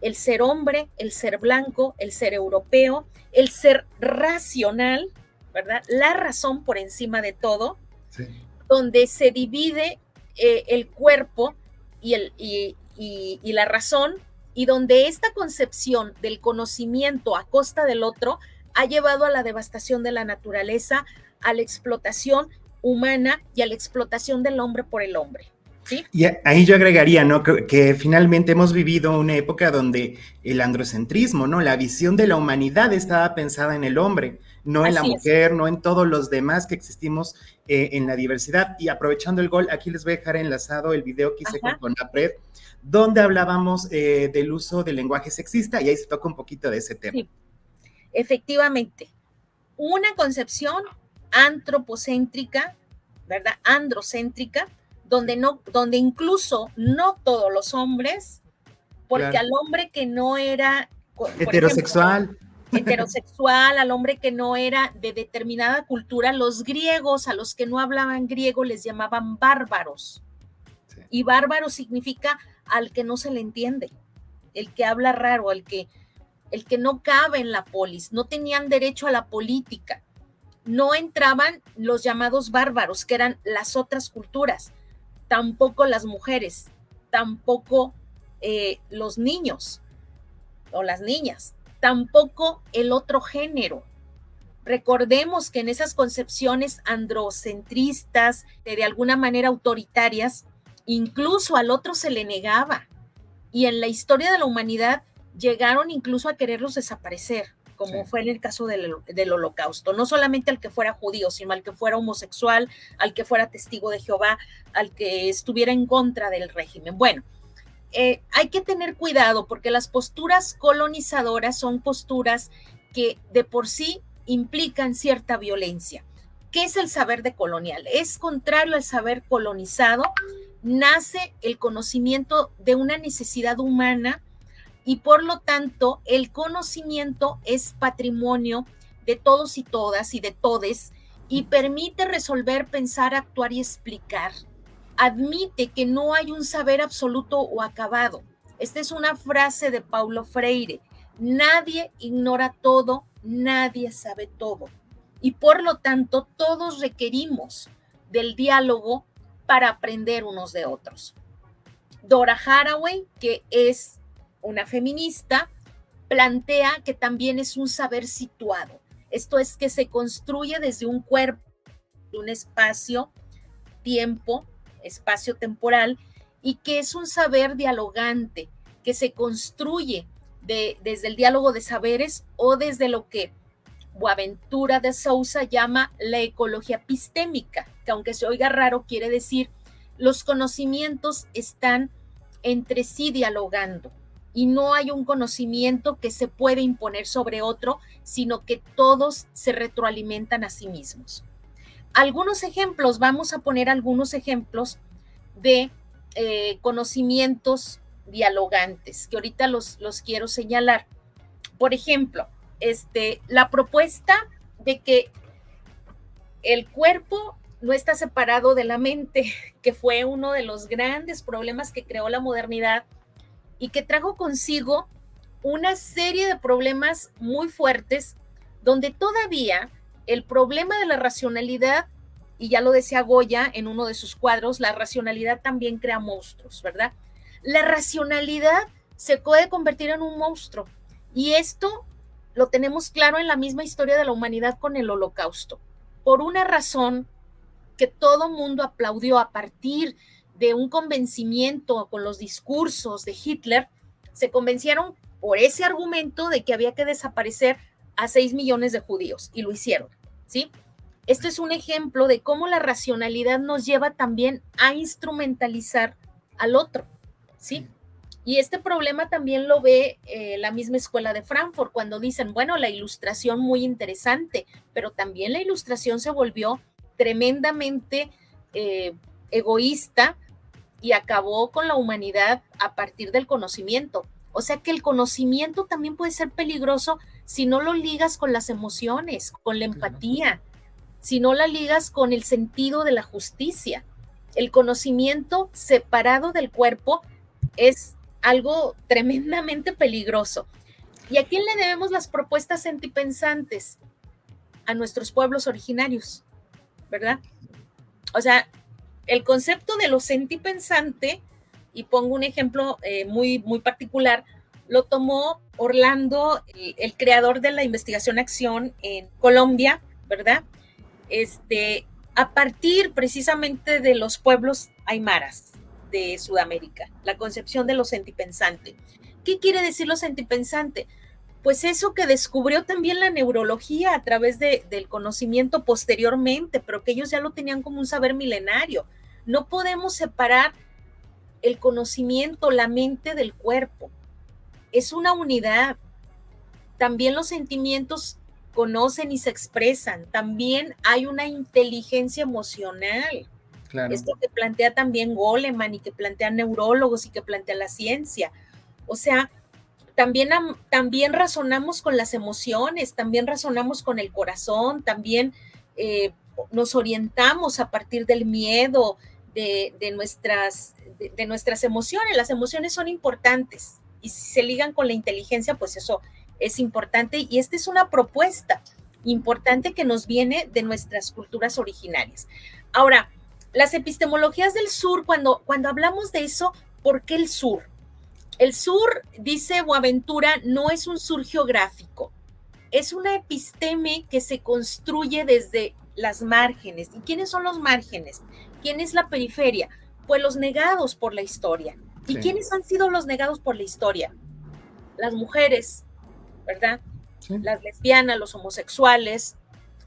el ser hombre, el ser blanco, el ser europeo, el ser racional, ¿verdad? La razón por encima de todo, sí. Donde se divide el cuerpo y la razón, y donde esta concepción del conocimiento a costa del otro ha llevado a la devastación de la naturaleza, a la explotación humana y a la explotación del hombre por el hombre. ¿Sí? Y ahí yo agregaría, ¿no? Que finalmente hemos vivido una época donde el androcentrismo, ¿no? La visión de la humanidad estaba pensada en el hombre, no en la mujer, no en todos los demás que existimos en la diversidad. Y aprovechando el gol, aquí les voy a dejar enlazado el video que hice con Conapred, donde hablábamos del uso del lenguaje sexista, y ahí se toca un poquito de ese tema. Sí. Efectivamente, una concepción antropocéntrica, ¿verdad? Androcéntrica, donde incluso no todos los hombres, porque claro, al hombre que no era heterosexual, heterosexual, al hombre que no era de determinada cultura, los griegos, a los que no hablaban griego, les llamaban bárbaros. Sí. Y bárbaro significa al que no se le entiende, el que habla raro, el que no cabe en la polis, no tenían derecho a la política, no entraban los llamados bárbaros, que eran las otras culturas. Tampoco las mujeres, tampoco los niños o las niñas, tampoco el otro género. Recordemos que en esas concepciones androcentristas, de alguna manera autoritarias, incluso al otro se le negaba. Y en la historia de la humanidad llegaron incluso a quererlos desaparecer, como fue en el caso del Holocausto, no solamente al que fuera judío, sino al que fuera homosexual, al que fuera testigo de Jehová, al que estuviera en contra del régimen. Bueno, hay que tener cuidado porque las posturas colonizadoras son posturas que de por sí implican cierta violencia. ¿Qué es el saber decolonial? Es contrario al saber colonizado, nace el conocimiento de una necesidad humana y por lo tanto el conocimiento es patrimonio de todos y todas y de todes y permite resolver, pensar, actuar y explicar. Admite que no hay un saber absoluto o acabado. Esta es una frase de Paulo Freire. Nadie ignora todo, nadie sabe todo. Y por lo tanto todos requerimos del diálogo para aprender unos de otros. Dora Haraway, que es una feminista, plantea que también es un saber situado. Esto es que se construye desde un cuerpo, un espacio, tiempo, espacio temporal, y que es un saber dialogante, que se construye desde el diálogo de saberes o desde lo que Boaventura de Sousa llama la ecología epistémica, que aunque se oiga raro, quiere decir los conocimientos están entre sí dialogando. Y no hay un conocimiento que se puede imponer sobre otro, sino que todos se retroalimentan a sí mismos. Algunos ejemplos, vamos a poner algunos ejemplos de conocimientos dialogantes, que ahorita los quiero señalar. Por ejemplo, la propuesta de que el cuerpo no está separado de la mente, que fue uno de los grandes problemas que creó la modernidad, y que trajo consigo una serie de problemas muy fuertes, donde todavía el problema de la racionalidad, y ya lo decía Goya en uno de sus cuadros, la racionalidad también crea monstruos, ¿verdad? La racionalidad se puede convertir en un monstruo, y esto lo tenemos claro en la misma historia de la humanidad con el Holocausto, por una razón que todo mundo aplaudió a partir de un convencimiento con los discursos de Hitler, se convencieron por ese argumento de que había que desaparecer a 6 millones de judíos, y lo hicieron, ¿sí? Esto es un ejemplo de cómo la racionalidad nos lleva también a instrumentalizar al otro, ¿sí? Y este problema también lo ve la misma escuela de Frankfurt cuando dicen, bueno, la ilustración muy interesante, pero también la ilustración se volvió tremendamente egoísta y acabó con la humanidad a partir del conocimiento. O sea que el conocimiento también puede ser peligroso si no lo ligas con las emociones, con la empatía, si no la ligas con el sentido de la justicia. El conocimiento separado del cuerpo es algo tremendamente peligroso. ¿Y a quién le debemos las propuestas sentipensantes? A nuestros pueblos originarios, ¿verdad? O sea, el concepto de lo sentipensante, y pongo un ejemplo muy, muy particular, lo tomó Orlando, el creador de la investigación-acción en Colombia, ¿verdad? A partir precisamente de los pueblos aymaras de Sudamérica, la concepción de lo sentipensante. ¿Qué quiere decir lo sentipensante? Pues eso que descubrió también la neurología a través del conocimiento posteriormente, pero que ellos ya lo tenían como un saber milenario. No podemos separar el conocimiento, la mente del cuerpo. Es una unidad. También los sentimientos conocen y se expresan. También hay una inteligencia emocional. Claro. Esto que plantea también Goleman y que plantean neurólogos y que plantea la ciencia. O sea, también razonamos con las emociones, también razonamos con el corazón, también nos orientamos a partir del miedo, de nuestras emociones. Las emociones son importantes y si se ligan con la inteligencia, pues eso es importante. Y esta es una propuesta importante que nos viene de nuestras culturas originarias. Ahora, las epistemologías del sur, cuando hablamos de eso, ¿por qué el sur? El sur, dice Boaventura, no es un sur geográfico, es una episteme que se construye desde las márgenes. ¿Y quiénes son los márgenes? ¿Quién es la periferia? Pues los negados por la historia. ¿Y Sí. quiénes han sido los negados por la historia? Las mujeres, ¿verdad? Sí. Las lesbianas, los homosexuales,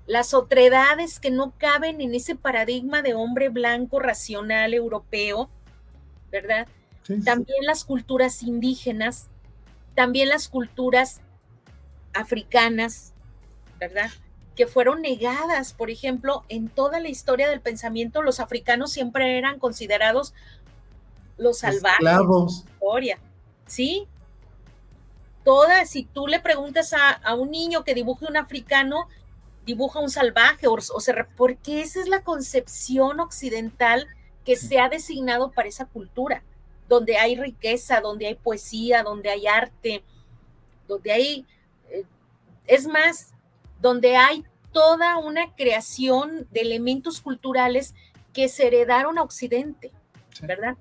las otredades que no caben en ese paradigma de hombre blanco, racional, europeo, ¿verdad? Sí. También las culturas indígenas, también las culturas africanas, ¿verdad? Que fueron negadas, por ejemplo, en toda la historia del pensamiento, los africanos siempre eran considerados los salvajes de la historia, ¿sí? Si tú le preguntas a un niño que dibuje un africano, dibuja un salvaje, porque esa es la concepción occidental que se ha designado para esa cultura, donde hay riqueza, donde hay poesía, donde hay arte, donde hay, es más, donde hay toda una creación de elementos culturales que se heredaron a Occidente, ¿verdad?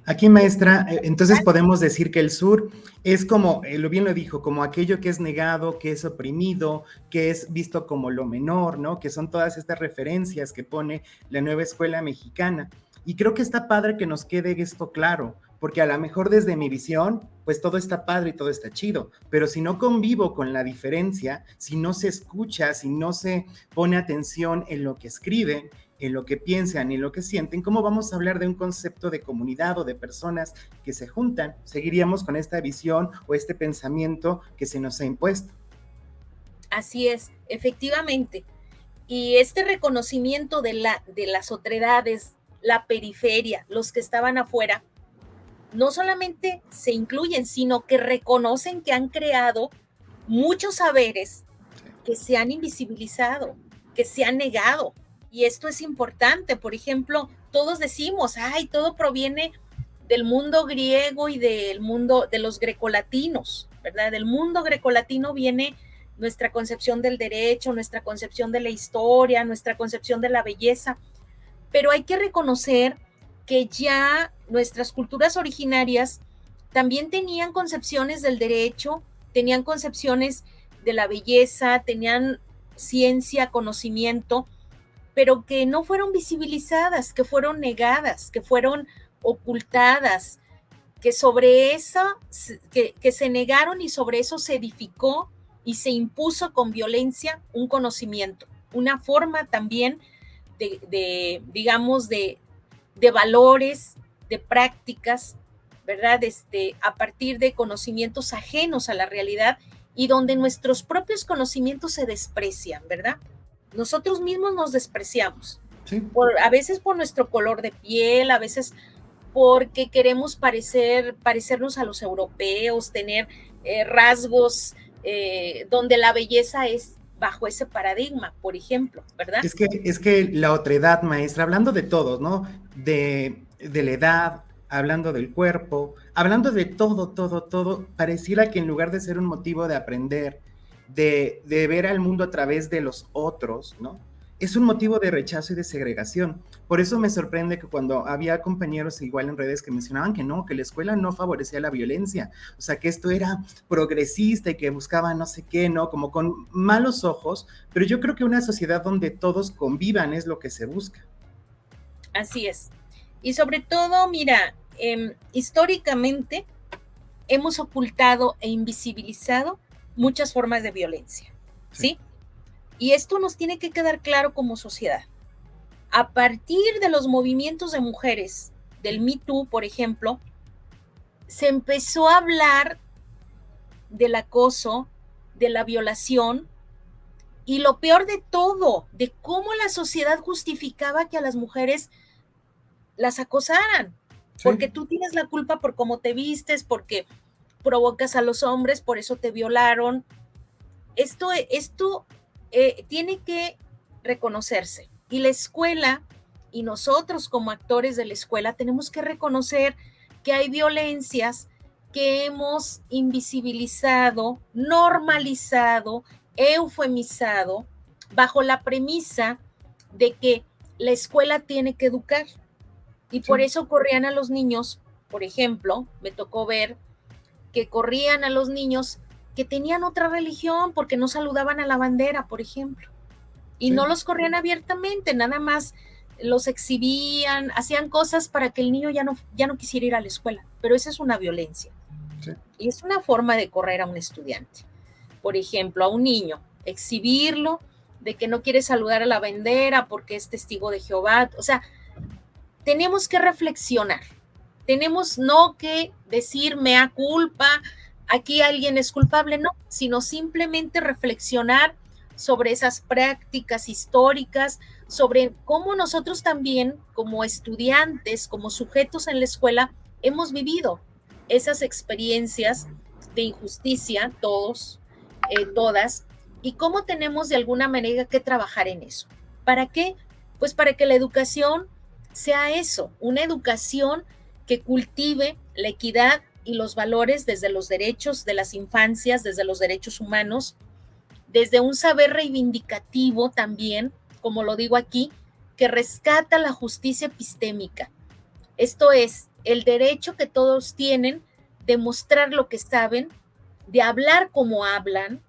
Aquí, maestra, entonces podemos decir que el sur es como, bien lo dijo, como aquello que es negado, que es oprimido, que es visto como lo menor, ¿no? Que son todas estas referencias que pone la nueva escuela mexicana. Y creo que está padre que nos quede esto claro, porque a lo mejor desde mi visión, pues todo está padre y todo está chido, pero si no convivo con la diferencia, si no se escucha, si no se pone atención en lo que escriben, en lo que piensan y en lo que sienten, ¿cómo vamos a hablar de un concepto de comunidad o de personas que se juntan? Seguiríamos con esta visión o este pensamiento que se nos ha impuesto. Así es, efectivamente. Y este reconocimiento de las otredades, la periferia, los que estaban afuera, no solamente se incluyen, sino que reconocen que han creado muchos saberes que se han invisibilizado, que se han negado. Y esto es importante. Por ejemplo, todos decimos, todo proviene del mundo griego y del mundo de los grecolatinos, ¿verdad? Del mundo grecolatino viene nuestra concepción del derecho, nuestra concepción de la historia, nuestra concepción de la belleza. Pero hay que reconocer que ya nuestras culturas originarias también tenían concepciones del derecho, tenían concepciones de la belleza, tenían ciencia, conocimiento, pero que no fueron visibilizadas, que fueron negadas, que fueron ocultadas, que sobre eso, que se negaron y sobre eso se edificó y se impuso con violencia un conocimiento. una forma también digamos, de valores, de prácticas, ¿verdad? A partir de conocimientos ajenos a la realidad y donde nuestros propios conocimientos se desprecian, ¿verdad? Nosotros mismos nos despreciamos, Sí. a veces por nuestro color de piel, a veces porque queremos parecernos a los europeos, tener rasgos donde la belleza es bajo ese paradigma, por ejemplo, ¿verdad? Es que la otredad, maestra, hablando de todos, ¿no? De la edad, hablando del cuerpo, hablando de todo, todo, todo, pareciera que en lugar de ser un motivo de aprender, de ver al mundo a través de los otros, ¿no? Es un motivo de rechazo y de segregación. Por eso me sorprende que cuando había compañeros igual en redes que mencionaban que no, que la escuela no favorecía la violencia, o sea, que esto era progresista y que buscaba no sé qué, ¿no? Como con malos ojos, pero yo creo que una sociedad donde todos convivan es lo que se busca. Así es. Y sobre todo, mira, históricamente hemos ocultado e invisibilizado muchas formas de violencia, Sí, ¿sí? Y esto nos tiene que quedar claro como sociedad. A partir de los movimientos de mujeres, del Me Too, por ejemplo, se empezó a hablar del acoso, de la violación y lo peor de todo, de cómo la sociedad justificaba que a las mujeres las acosaran, porque sí, tú tienes la culpa por cómo te vistes, porque provocas a los hombres, por eso te violaron. Esto tiene que reconocerse. Y la escuela y nosotros como actores de la escuela tenemos que reconocer que hay violencias que hemos invisibilizado, normalizado, eufemizado, bajo la premisa de que la escuela tiene que educar. Y por sí, eso corrían a los niños, por ejemplo, me tocó ver que corrían a los niños que tenían otra religión porque no saludaban a la bandera, por ejemplo. Y no sí, los corrían abiertamente, nada más los exhibían, hacían cosas para que el niño ya no quisiera ir a la escuela. Pero esa es una violencia. sí, Y es una forma de correr a un estudiante. Por ejemplo, a un niño, exhibirlo de que no quiere saludar a la bandera porque es testigo de Jehová. O sea, tenemos que reflexionar. Tenemos no que decir mea culpa, aquí alguien es culpable, no, sino simplemente reflexionar sobre esas prácticas históricas, sobre cómo nosotros también, como estudiantes, como sujetos en la escuela, hemos vivido esas experiencias de injusticia, todos, todas, y cómo tenemos de alguna manera que trabajar en eso. ¿Para qué? Pues para que la educación sea eso, una educación que cultive la equidad y los valores desde los derechos de las infancias, desde los derechos humanos, desde un saber reivindicativo también, como lo digo aquí, que rescata la justicia epistémica. Esto es, el derecho que todos tienen de mostrar lo que saben, de hablar como hablan,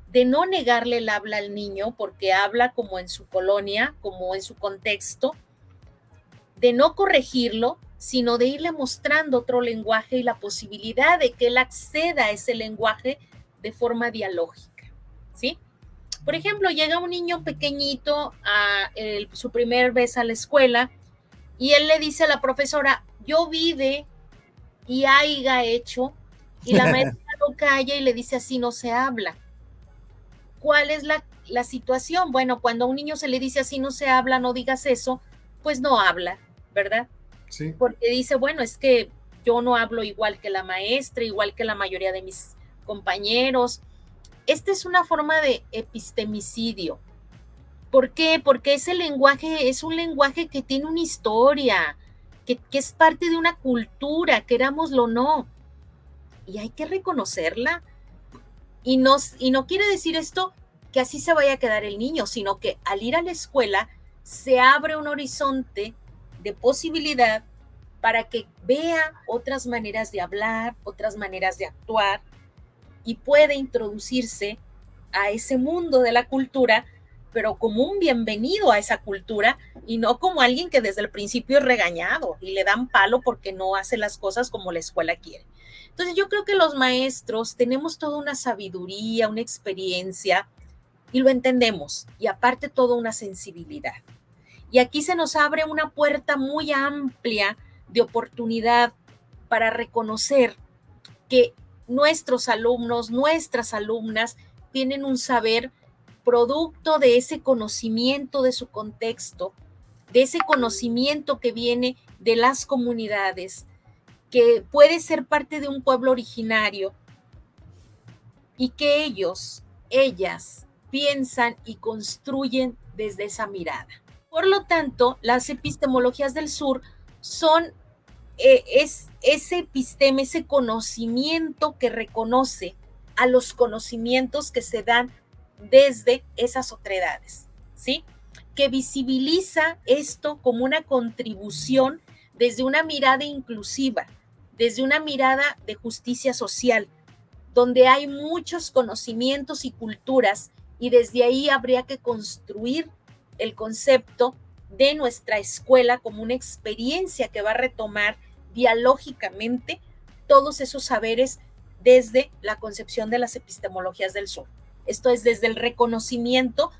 de no negarle el habla al niño porque habla como en su colonia, como en su contexto, de no corregirlo, sino de irle mostrando otro lenguaje y la posibilidad de que él acceda a ese lenguaje de forma dialógica, ¿sí? Por ejemplo, llega un niño pequeñito su primer vez a la escuela y él le dice a la profesora, yo vive y haiga hecho, y la maestra lo calla y le dice, así no se habla. ¿Cuál es la situación? Bueno, cuando a un niño se le dice así no se habla, no digas eso, pues no habla, ¿verdad? sí, Porque dice, bueno, es que yo no hablo igual que la maestra, igual que la mayoría de mis compañeros. Esta es una forma de epistemicidio. ¿Por qué? Porque ese lenguaje es un lenguaje que tiene una historia, que es parte de una cultura, querámoslo o no, y hay que reconocerla. Y no quiere decir esto que así se vaya a quedar el niño, sino que al ir a la escuela se abre un horizonte de posibilidad para que vea otras maneras de hablar, otras maneras de actuar y puede introducirse a ese mundo de la cultura, pero como un bienvenido a esa cultura y no como alguien que desde el principio es regañado y le dan palo porque no hace las cosas como la escuela quiere. Entonces yo creo que los maestros tenemos toda una sabiduría, una experiencia y lo entendemos, y aparte toda una sensibilidad. Y aquí se nos abre una puerta muy amplia de oportunidad para reconocer que nuestros alumnos, nuestras alumnas, tienen un saber producto de ese conocimiento de su contexto, de ese conocimiento que viene de las comunidades, que puede ser parte de un pueblo originario y que ellos, ellas, piensan y construyen desde esa mirada. Por lo tanto, las epistemologías del sur son es ese episteme, ese conocimiento que reconoce a los conocimientos que se dan desde esas otredades, ¿sí? Que visibiliza esto como una contribución desde una mirada inclusiva, desde una mirada de justicia social, donde hay muchos conocimientos y culturas, y desde ahí habría que construir el concepto de nuestra escuela como una experiencia que va a retomar dialógicamente todos esos saberes desde la concepción de las epistemologías del sur. Esto es desde el reconocimiento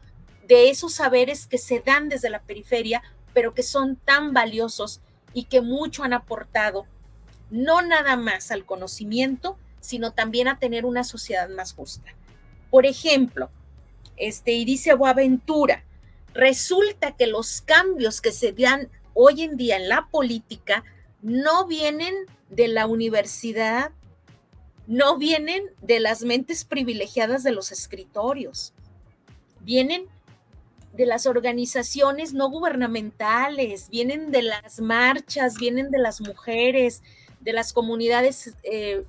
de esos saberes que se dan desde la periferia, pero que son tan valiosos y que mucho han aportado, no nada más al conocimiento, sino también a tener una sociedad más justa. Por ejemplo, y dice Boaventura, resulta que los cambios que se dan hoy en día en la política no vienen de la universidad, no vienen de las mentes privilegiadas de los escritorios, vienen de las organizaciones no gubernamentales, vienen de las marchas, vienen de las mujeres, de las comunidades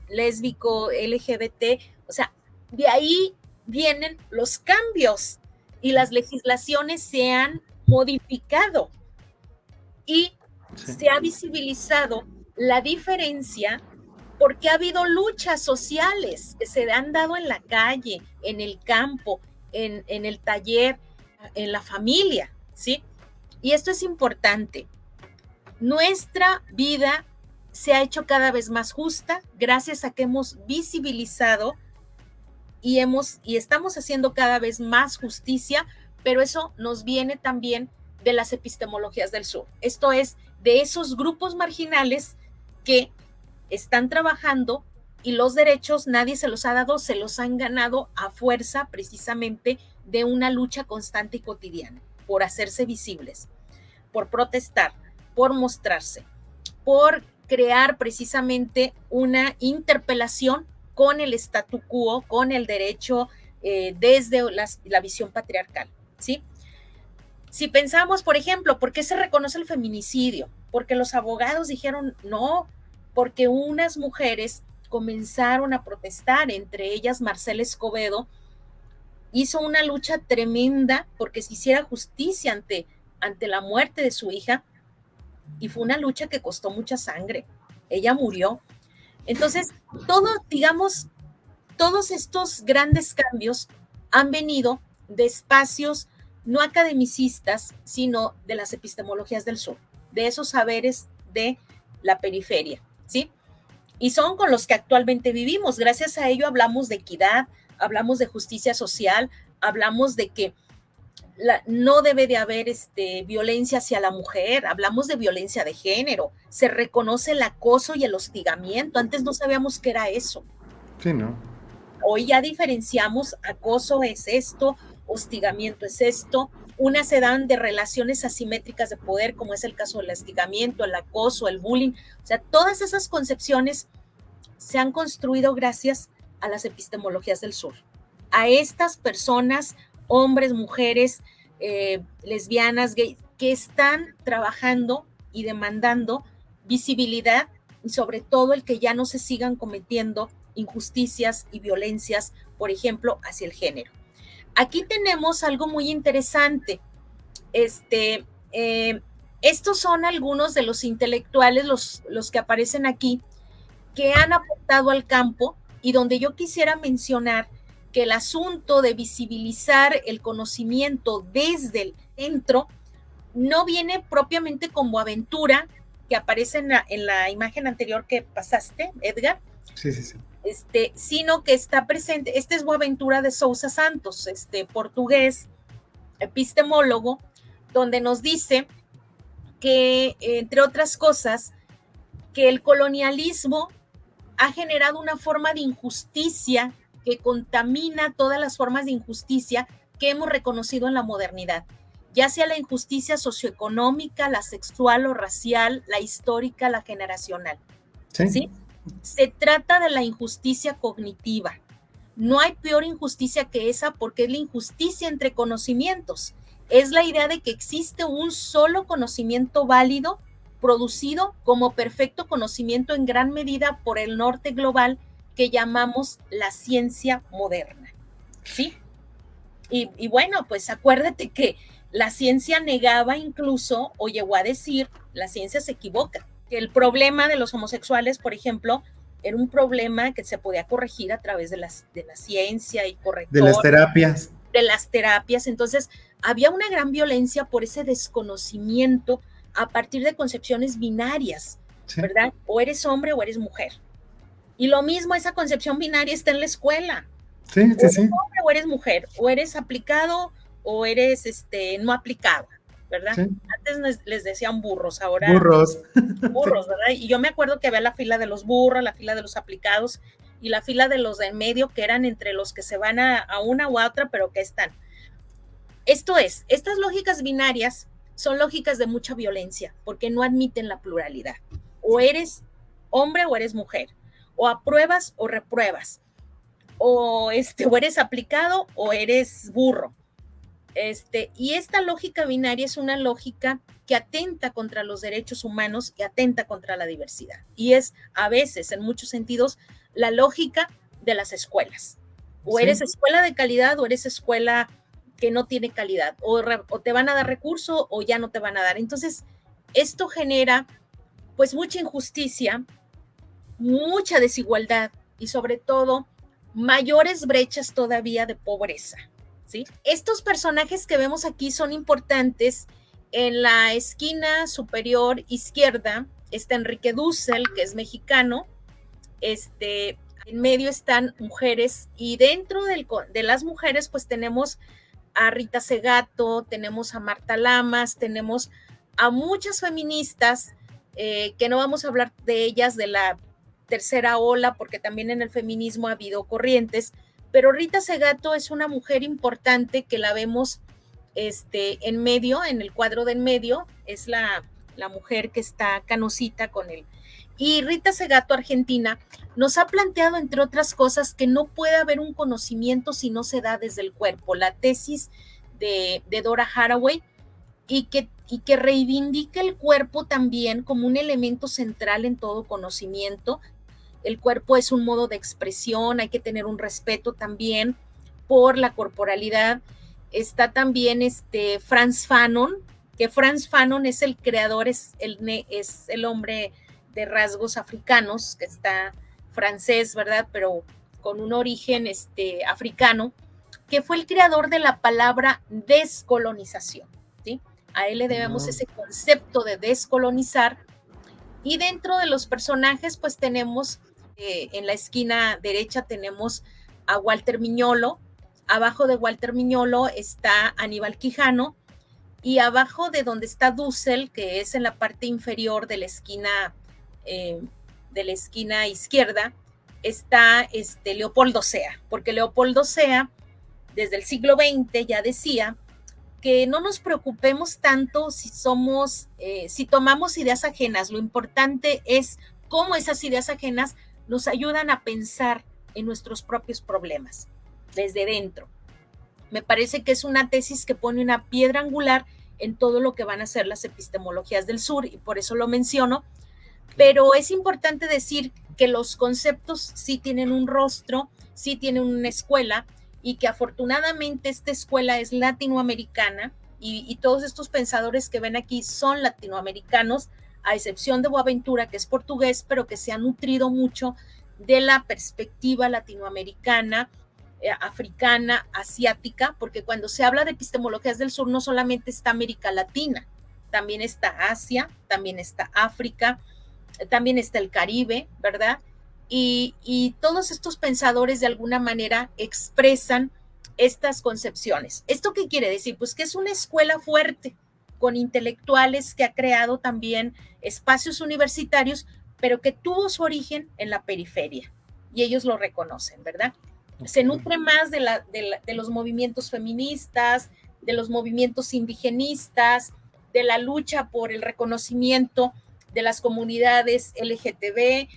lésbico, LGBT, o sea, de ahí vienen los cambios y las legislaciones se han modificado y se ha visibilizado la diferencia porque ha habido luchas sociales que se han dado en la calle, en el campo, en el taller, en la familia, ¿sí? Y esto es importante. Nuestra vida se ha hecho cada vez más justa gracias a que hemos visibilizado y estamos haciendo cada vez más justicia, pero eso nos viene también de las epistemologías del sur. Esto es, de esos grupos marginales que están trabajando y los derechos nadie se los ha dado, se los han ganado a fuerza precisamente de una lucha constante y cotidiana, por hacerse visibles, por protestar, por mostrarse, por crear precisamente una interpelación con el statu quo, con el derecho desde la visión patriarcal, ¿sí? Si pensamos, por ejemplo, ¿por qué se reconoce el feminicidio? Porque los abogados dijeron no, porque unas mujeres comenzaron a protestar, entre ellas Marcela Escobedo, hizo una lucha tremenda porque se hiciera justicia ante la muerte de su hija, y fue una lucha que costó mucha sangre. Ella murió. Entonces, todos estos grandes cambios han venido de espacios no academicistas, sino de las epistemologías del sur, de esos saberes de la periferia, ¿sí? Y son con los que actualmente vivimos. Gracias a ello hablamos de equidad, hablamos de justicia social, hablamos de que no debe de haber violencia hacia la mujer, hablamos de violencia de género, se reconoce el acoso y el hostigamiento. Antes no sabíamos qué era eso. Sí, ¿no? Hoy ya diferenciamos, acoso es esto, hostigamiento es esto. Unas se dan de relaciones asimétricas de poder, como es el caso del hostigamiento, el acoso, el bullying. O sea, todas esas concepciones se han construido gracias a las epistemologías del sur. A estas personas, hombres, mujeres, lesbianas, gays, que están trabajando y demandando visibilidad y sobre todo el que ya no se sigan cometiendo injusticias y violencias, por ejemplo, hacia el género. Aquí tenemos algo muy interesante. Estos son algunos de los intelectuales, los que aparecen aquí, que han aportado al campo y donde yo quisiera mencionar que el asunto de visibilizar el conocimiento desde el centro no viene propiamente con Boaventura, que aparece en la imagen anterior que pasaste, Edgar, Sí, sí, sí. Sino que está presente, este es Boaventura de Sousa Santos, portugués, epistemólogo, donde nos dice que, entre otras cosas, que el colonialismo ha generado una forma de injusticia que contamina todas las formas de injusticia que hemos reconocido en la modernidad, ya sea la injusticia socioeconómica, la sexual o racial, la histórica, la generacional. Sí. ¿Sí? Se trata de la injusticia cognitiva. No hay peor injusticia que esa porque es la injusticia entre conocimientos. Es la idea de que existe un solo conocimiento válido producido como perfecto conocimiento en gran medida por el norte global que llamamos la ciencia moderna. ¿Sí? Y bueno, pues acuérdate que la ciencia negaba incluso o llegó a decir, la ciencia se equivoca. Que el problema de los homosexuales, por ejemplo, era un problema que se podía corregir a través de la ciencia y corrector. De las terapias. De las terapias. Entonces, había una gran violencia por ese desconocimiento a partir de concepciones binarias, sí, ¿verdad? O eres hombre o eres mujer. Y lo mismo, esa concepción binaria está en la escuela. Sí, sí, sí. O eres hombre o eres mujer, o eres aplicado o eres no aplicado, ¿verdad? Sí. Antes les decían burros, ahora burros, ¿verdad? Y yo me acuerdo que había la fila de los burros, la fila de los aplicados y la fila de los de en medio, que eran entre los que se van a una u a otra, pero que están. Esto es, estas lógicas binarias son lógicas de mucha violencia, porque no admiten la pluralidad. O eres hombre o eres mujer, o apruebas o repruebas, o eres aplicado o eres burro. Y esta lógica binaria es una lógica que atenta contra los derechos humanos y atenta contra la diversidad. Y es a veces, en muchos sentidos, la lógica de las escuelas. O eres escuela de calidad o eres escuela que no tiene calidad. O te van a dar recurso o ya no te van a dar. Entonces, esto genera pues mucha injusticia, mucha desigualdad y sobre todo mayores brechas todavía de pobreza. ¿Sí? Estos personajes que vemos aquí son importantes. En la esquina superior izquierda está Enrique Dussel, que es mexicano. En medio están mujeres y dentro de las mujeres pues tenemos a Rita Segato, tenemos a Marta Lamas, tenemos a muchas feministas que no vamos a hablar de ellas de la tercera ola porque también en el feminismo ha habido corrientes, pero Rita Segato es una mujer importante que la vemos en medio, en el cuadro de en medio, es la mujer que está canosita con él. Y Rita Segato, argentina, nos ha planteado, entre otras cosas, que no puede haber un conocimiento si no se da desde el cuerpo. La tesis de Dora Haraway, y que reivindica el cuerpo también como un elemento central en todo conocimiento. El cuerpo es un modo de expresión, hay que tener un respeto también por la corporalidad. Está también Frantz Fanon, que Frantz Fanon es el creador, es el hombre de rasgos africanos, que está francés, ¿verdad? Pero con un origen africano, que fue el creador de la palabra descolonización, ¿sí? A él le debemos ese concepto de descolonizar. Y dentro de los personajes, pues tenemos, en la esquina derecha tenemos a Walter Miñolo, abajo de Walter Miñolo está Aníbal Quijano, y abajo de donde está Dussel, que es en la parte inferior de la esquina izquierda, está Leopoldo Sea, porque Leopoldo Sea, desde el siglo XX ya decía que no nos preocupemos tanto si tomamos ideas ajenas, lo importante es cómo esas ideas ajenas nos ayudan a pensar en nuestros propios problemas, desde dentro. Me parece que es una tesis que pone una piedra angular en todo lo que van a ser las epistemologías del sur, y por eso lo menciono, pero es importante decir que los conceptos sí tienen un rostro, sí tienen una escuela, y que afortunadamente esta escuela es latinoamericana y todos estos pensadores que ven aquí son latinoamericanos, a excepción de Boaventura, que es portugués, pero que se ha nutrido mucho de la perspectiva latinoamericana, africana, asiática, porque cuando se habla de epistemologías del sur no solamente está América Latina, también está Asia, también está África, también está el Caribe, ¿verdad? y todos estos pensadores de alguna manera expresan estas concepciones. ¿Esto qué quiere decir? Pues que es una escuela fuerte, con intelectuales que ha creado también espacios universitarios, pero que tuvo su origen en la periferia, y ellos lo reconocen, ¿verdad? Okay. Se nutre más de los movimientos feministas, de los movimientos indigenistas, de la lucha por el reconocimiento de las comunidades LGTB,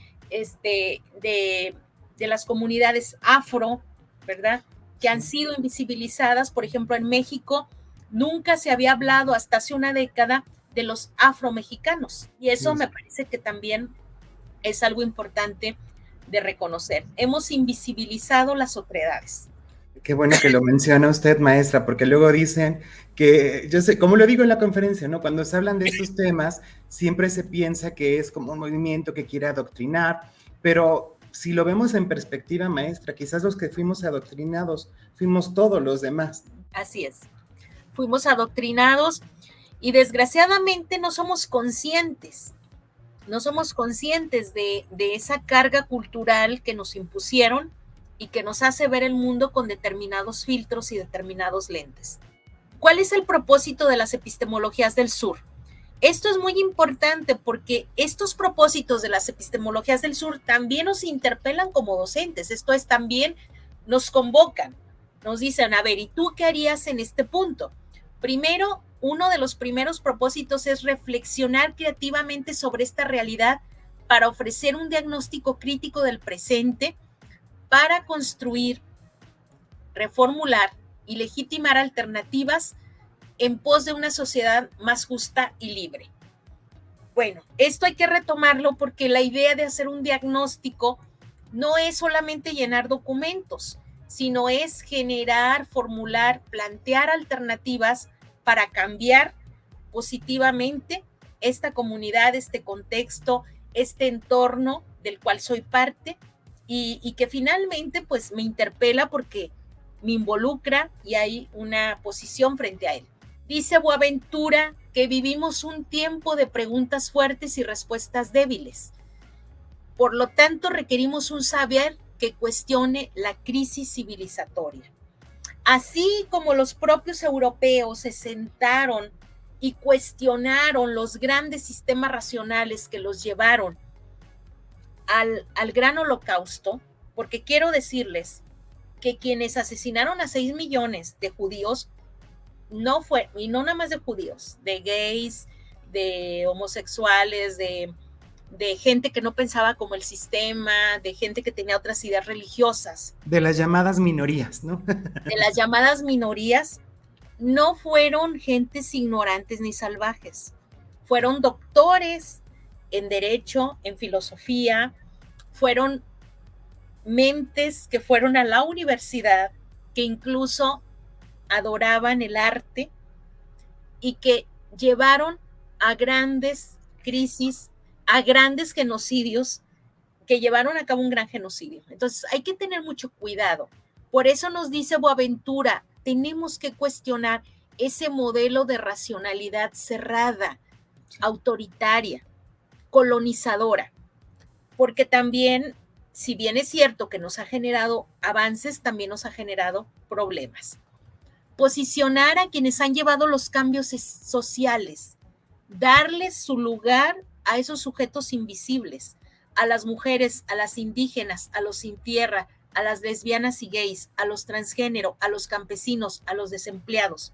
de las comunidades afro, ¿verdad? Que han sido invisibilizadas. Por ejemplo, en México nunca se había hablado hasta hace una década de los afromexicanos, y eso me parece que también es algo importante de reconocer. Hemos invisibilizado las otredades. Qué bueno que lo menciona usted, maestra, porque luego dicen que, yo sé, como lo digo en la conferencia, ¿no? Cuando se hablan de estos temas, siempre se piensa que es como un movimiento que quiere adoctrinar, pero si lo vemos en perspectiva, maestra, quizás los que fuimos adoctrinados fuimos todos los demás. Así es. Fuimos adoctrinados y desgraciadamente no somos conscientes de esa carga cultural que nos impusieron y que nos hace ver el mundo con determinados filtros y determinados lentes. ¿Cuál es el propósito de las epistemologías del sur? Esto es muy importante porque estos propósitos de las epistemologías del sur también nos interpelan como docentes. Esto es, también nos convocan, nos dicen, a ver, ¿y tú qué harías en este punto? Primero, uno de los primeros propósitos es reflexionar creativamente sobre esta realidad para ofrecer un diagnóstico crítico del presente, para construir, reformular y legitimar alternativas en pos de una sociedad más justa y libre. Bueno, esto hay que retomarlo porque la idea de hacer un diagnóstico no es solamente llenar documentos, sino es generar, formular, plantear alternativas para cambiar positivamente esta comunidad, este contexto, este entorno del cual soy parte y que finalmente pues me interpela porque me involucra y hay una posición frente a él. Dice Boaventura que vivimos un tiempo de preguntas fuertes y respuestas débiles. Por lo tanto, requerimos un saber que cuestione la crisis civilizatoria. Así como los propios europeos se sentaron y cuestionaron los grandes sistemas racionales que los llevaron al gran holocausto, porque quiero decirles que quienes asesinaron a 6 millones de judíos no fue, y no nada más de judíos, de gays, de homosexuales, de gente que no pensaba como el sistema, de gente que tenía otras ideas religiosas. De las llamadas minorías, ¿no? De las llamadas minorías, no fueron gentes ignorantes ni salvajes, fueron doctores en derecho, en filosofía, fueron mentes que fueron a la universidad, que incluso adoraban el arte y que llevaron a grandes crisis, a grandes genocidios, que llevaron a cabo un gran genocidio. Entonces hay que tener mucho cuidado. Por eso nos dice Boaventura, tenemos que cuestionar ese modelo de racionalidad cerrada, autoritaria, colonizadora, porque también, si bien es cierto que nos ha generado avances, también nos ha generado problemas. Posicionar a quienes han llevado los cambios sociales, darles su lugar a esos sujetos invisibles, a las mujeres, a las indígenas, a los sin tierra, a las lesbianas y gays, a los transgénero, a los campesinos, a los desempleados,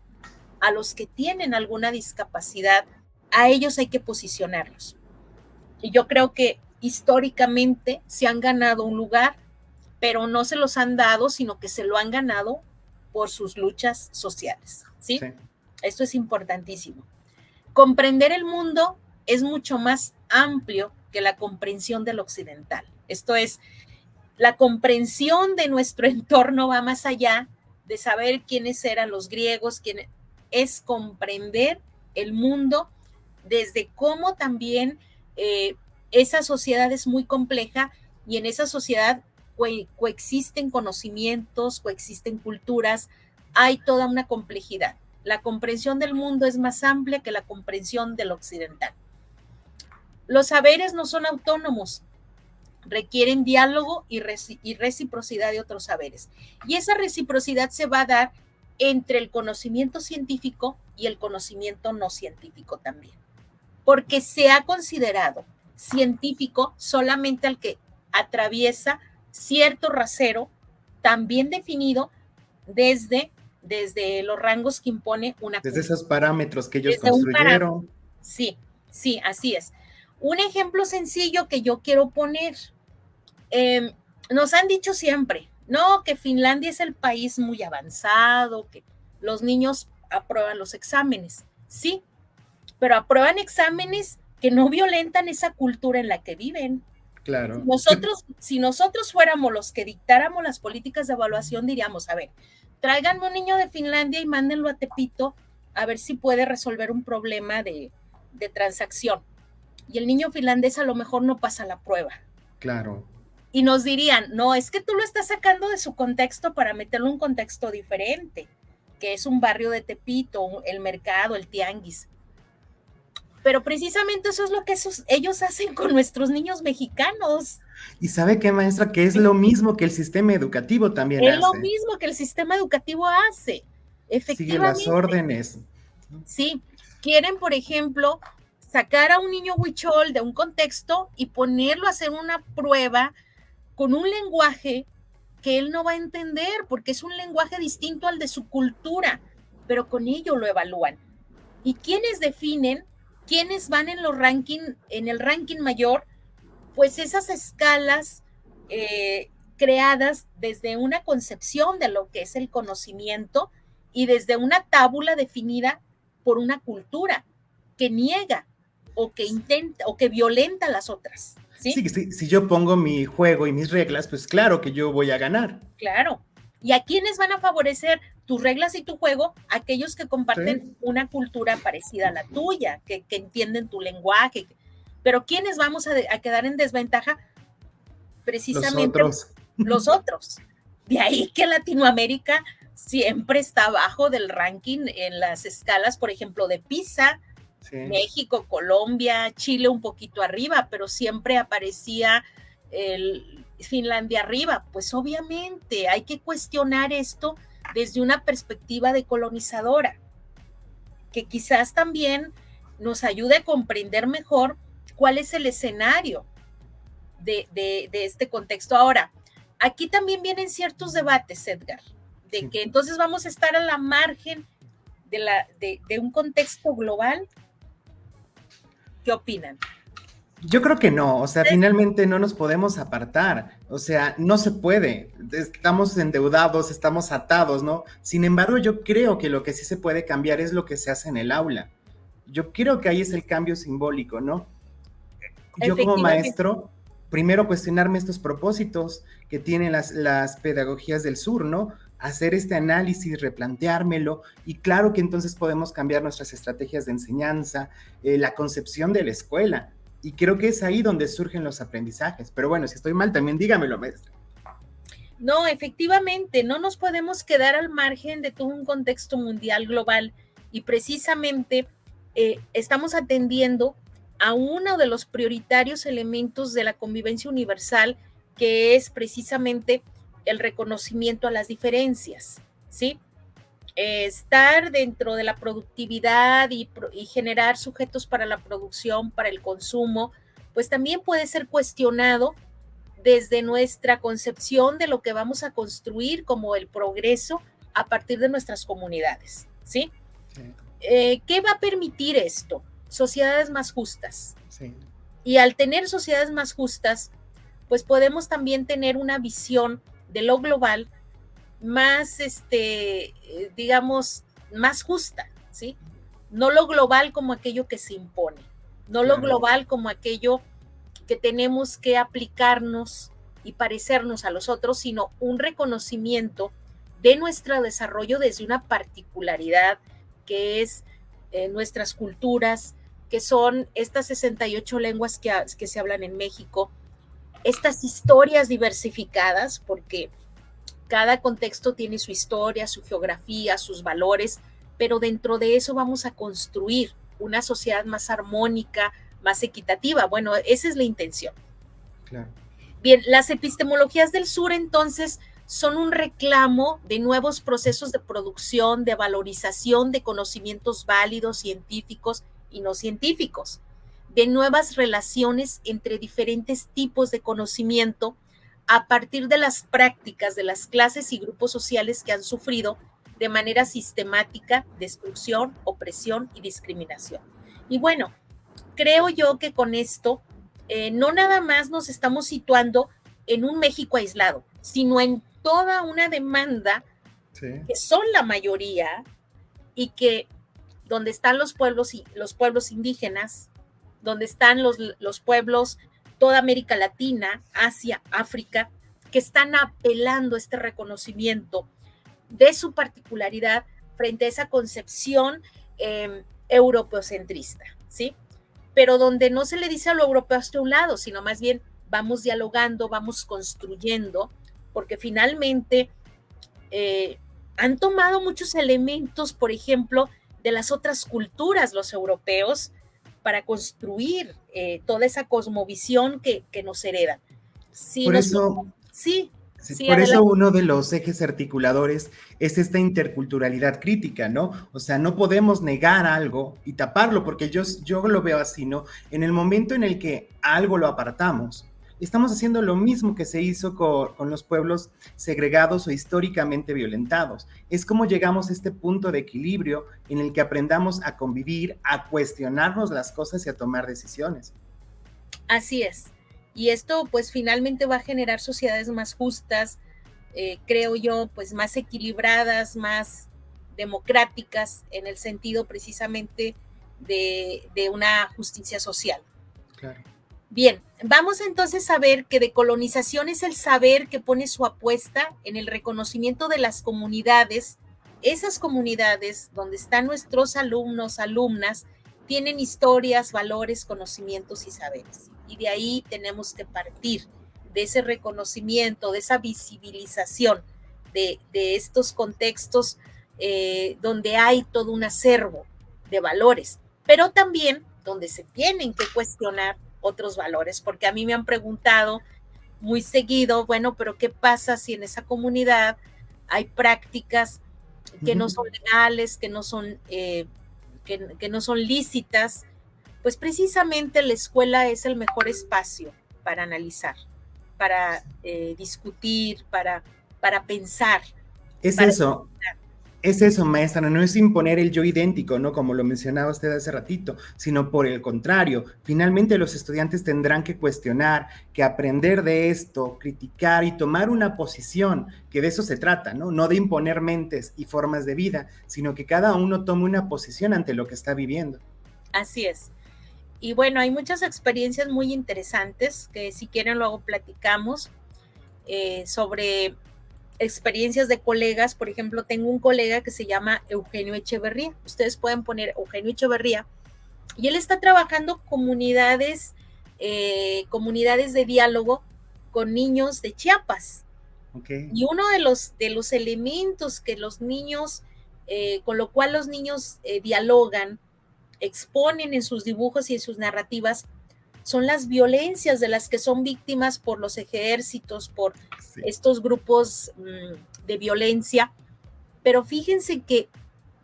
a los que tienen alguna discapacidad, a ellos hay que posicionarlos. Y yo creo que históricamente se han ganado un lugar, pero no se los han dado, sino que se lo han ganado por sus luchas sociales, ¿sí? Sí. Esto es importantísimo. Comprender el mundo es mucho más amplio que la comprensión del occidental. Esto es, la comprensión de nuestro entorno va más allá de saber quiénes eran los griegos, es comprender el mundo desde cómo también esa sociedad es muy compleja y en esa sociedad coexisten conocimientos, coexisten culturas, hay toda una complejidad. La comprensión del mundo es más amplia que la comprensión del occidental. Los saberes no son autónomos, requieren diálogo y reciprocidad de otros saberes. Y esa reciprocidad se va a dar entre el conocimiento científico y el conocimiento no científico también, porque se ha considerado científico solamente al que atraviesa cierto rasero también definido desde los rangos que impone una Desde cultura. esos parámetros que ellos Desde un parámetro. construyeron. Sí, sí, así es. Un ejemplo sencillo que yo quiero poner. Eh, Nos han dicho siempre, no, que Finlandia es el país muy avanzado, que los niños aprueban los exámenes. Sí, pero aprueban exámenes que no violentan esa cultura en la que viven. Claro. Si nosotros fuéramos los que dictáramos las políticas de evaluación, diríamos, a ver, tráiganme un niño de Finlandia y mándenlo a Tepito a ver si puede resolver un problema de transacción. Y el niño finlandés a lo mejor no pasa la prueba. Claro. Y nos dirían, no, es que tú lo estás sacando de su contexto para meterlo en un contexto diferente, que es un barrio de Tepito, el mercado, el tianguis. Pero precisamente eso es lo que ellos hacen con nuestros niños mexicanos. Y sabe qué, maestra, que es lo mismo que el sistema educativo también Es lo hace. mismo que el sistema educativo hace, Sigue las efectivamente. órdenes. Sí, quieren, por ejemplo, sacar a un niño huichol de un contexto y ponerlo a hacer una prueba con un lenguaje que él no va a entender, porque es un lenguaje distinto al de su cultura, pero con ello lo evalúan. ¿Y quiénes definen? ¿Quiénes van en el ranking mayor? Pues esas escalas creadas desde una concepción de lo que es el conocimiento y desde una tábula definida por una cultura que niega o que intenta o que violenta a las otras. ¿Sí? Sí, si yo pongo mi juego y mis reglas, pues claro que yo voy a ganar. Claro. ¿Y a quiénes van a favorecer tus reglas y tu juego? Aquellos que comparten ¿Sí? una cultura parecida a la tuya, que entienden tu lenguaje. Pero ¿quiénes vamos a quedar en desventaja? Los Precisamente otros. los otros. De ahí que Latinoamérica siempre está abajo del ranking en las escalas, por ejemplo, de PISA. Sí. México, Colombia, Chile un poquito arriba, pero siempre aparecía Finlandia arriba. Pues obviamente hay que cuestionar esto desde una perspectiva de colonizadora, que quizás también nos ayude a comprender mejor cuál es el escenario de este contexto. Ahora, aquí también vienen ciertos debates, Edgar, de que entonces vamos a estar a la margen de un contexto global. ¿Qué opinan? Yo creo que no, o sea, finalmente no nos podemos apartar, o sea, no se puede, estamos endeudados, estamos atados, ¿no? Sin embargo, yo creo que lo que sí se puede cambiar es lo que se hace en el aula. Yo creo que ahí es el cambio simbólico, ¿no? Yo como maestro, primero cuestionarme estos propósitos que tienen las pedagogías del sur, ¿no? Hacer este análisis, replanteármelo, y claro que entonces podemos cambiar nuestras estrategias de enseñanza, la concepción de la escuela, y creo que es ahí donde surgen los aprendizajes. Pero bueno, si estoy mal, también dígamelo, maestra. No, efectivamente, no nos podemos quedar al margen de todo un contexto mundial global, y precisamente estamos atendiendo a uno de los prioritarios elementos de la convivencia universal, que es precisamente el reconocimiento a las diferencias, ¿sí? Estar dentro de la productividad y generar sujetos para la producción, para el consumo, pues también puede ser cuestionado desde nuestra concepción de lo que vamos a construir como el progreso a partir de nuestras comunidades, ¿sí? Sí. ¿Qué va a permitir esto? Sociedades más justas. Sí. Y al tener sociedades más justas, pues podemos también tener una visión de lo global más, digamos, más justa, ¿sí? No lo global como aquello que se impone, no lo global como aquello que tenemos que aplicarnos y parecernos a los otros, sino un reconocimiento de nuestro desarrollo desde una particularidad que es nuestras culturas, que son estas 68 lenguas que se hablan en México, estas historias diversificadas, porque cada contexto tiene su historia, su geografía, sus valores, pero dentro de eso vamos a construir una sociedad más armónica, más equitativa. Bueno, esa es la intención. Claro. Bien, las epistemologías del sur entonces son un reclamo de nuevos procesos de producción, de valorización de conocimientos válidos, científicos y no científicos, de nuevas relaciones entre diferentes tipos de conocimiento a partir de las prácticas de las clases y grupos sociales que han sufrido de manera sistemática destrucción, opresión y discriminación. Y bueno, creo yo que con esto no nada más nos estamos situando en un México aislado, sino en toda una demanda que son la mayoría y que donde están los pueblos indígenas, donde están los pueblos, toda América Latina, Asia, África, que están apelando a este reconocimiento de su particularidad frente a esa concepción europeocentrista, ¿sí? Pero donde no se le dice a lo europeo hasta un lado, sino más bien vamos dialogando, vamos construyendo, porque finalmente han tomado muchos elementos, por ejemplo, de las otras culturas, los europeos, para construir toda esa cosmovisión que nos heredan. Si Por nos... eso, Sí, sí, sí, por eso adelante. uno de los ejes articuladores es esta interculturalidad crítica, ¿no? O sea, no podemos negar algo y taparlo, porque yo lo veo así, ¿no? En el momento en el que algo lo apartamos, estamos haciendo lo mismo que se hizo con los pueblos segregados o históricamente violentados. Es como llegamos a este punto de equilibrio en el que aprendamos a convivir, a cuestionarnos las cosas y a tomar decisiones. Así es. Y esto pues finalmente va a generar sociedades más justas, creo yo, pues más equilibradas, más democráticas en el sentido precisamente de una justicia social. Claro. Bien, vamos entonces a ver que decolonización es el saber que pone su apuesta en el reconocimiento de las comunidades. Esas comunidades donde están nuestros alumnos, alumnas, tienen historias, valores, conocimientos y saberes. Y de ahí tenemos que partir de ese reconocimiento, de esa visibilización de estos contextos donde hay todo un acervo de valores, pero también donde se tienen que cuestionar otros valores, porque a mí me han preguntado muy seguido, bueno, pero ¿qué pasa si en esa comunidad hay prácticas que no son legales, que no son, que no son lícitas? Pues precisamente la escuela es el mejor espacio para analizar, para discutir, para pensar. Es Para... eso. Es eso, maestra, no es imponer el yo idéntico, ¿no? Como lo mencionaba usted hace ratito, sino por el contrario, finalmente los estudiantes tendrán que cuestionar, que aprender de esto, criticar y tomar una posición, que de eso se trata, ¿no? No de imponer mentes y formas de vida, sino que cada uno tome una posición ante lo que está viviendo. Así es. Y bueno, hay muchas experiencias muy interesantes que si quieren luego platicamos sobre experiencias de colegas. Por ejemplo, tengo un colega que se llama Eugenio Echeverría. Ustedes pueden poner Eugenio Echeverría y él está trabajando comunidades de diálogo con niños de Chiapas. Okay. Y uno de los elementos que los niños, con lo cual los niños dialogan, exponen en sus dibujos y en sus narrativas, son las violencias de las que son víctimas por los ejércitos, por estos grupos de violencia. Pero fíjense que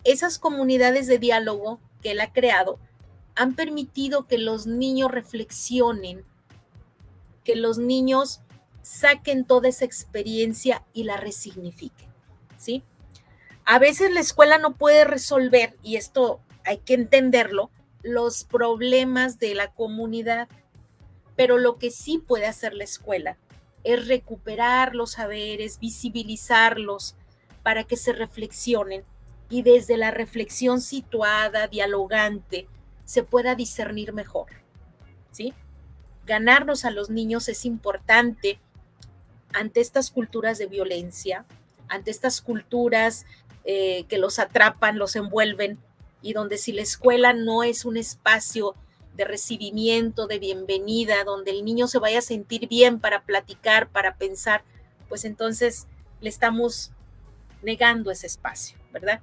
esas comunidades de diálogo que él ha creado han permitido que los niños reflexionen, que los niños saquen toda esa experiencia y la resignifiquen, ¿sí? A veces la escuela no puede resolver, y esto hay que entenderlo, los problemas de la comunidad, pero lo que sí puede hacer la escuela es recuperar los saberes, visibilizarlos para que se reflexionen y desde la reflexión situada, dialogante, se pueda discernir mejor, ¿sí? Ganarnos a los niños es importante ante estas culturas de violencia, ante estas culturas que los atrapan, los envuelven, y donde si la escuela no es un espacio de recibimiento, de bienvenida, donde el niño se vaya a sentir bien para platicar, para pensar, pues entonces le estamos negando ese espacio, ¿verdad?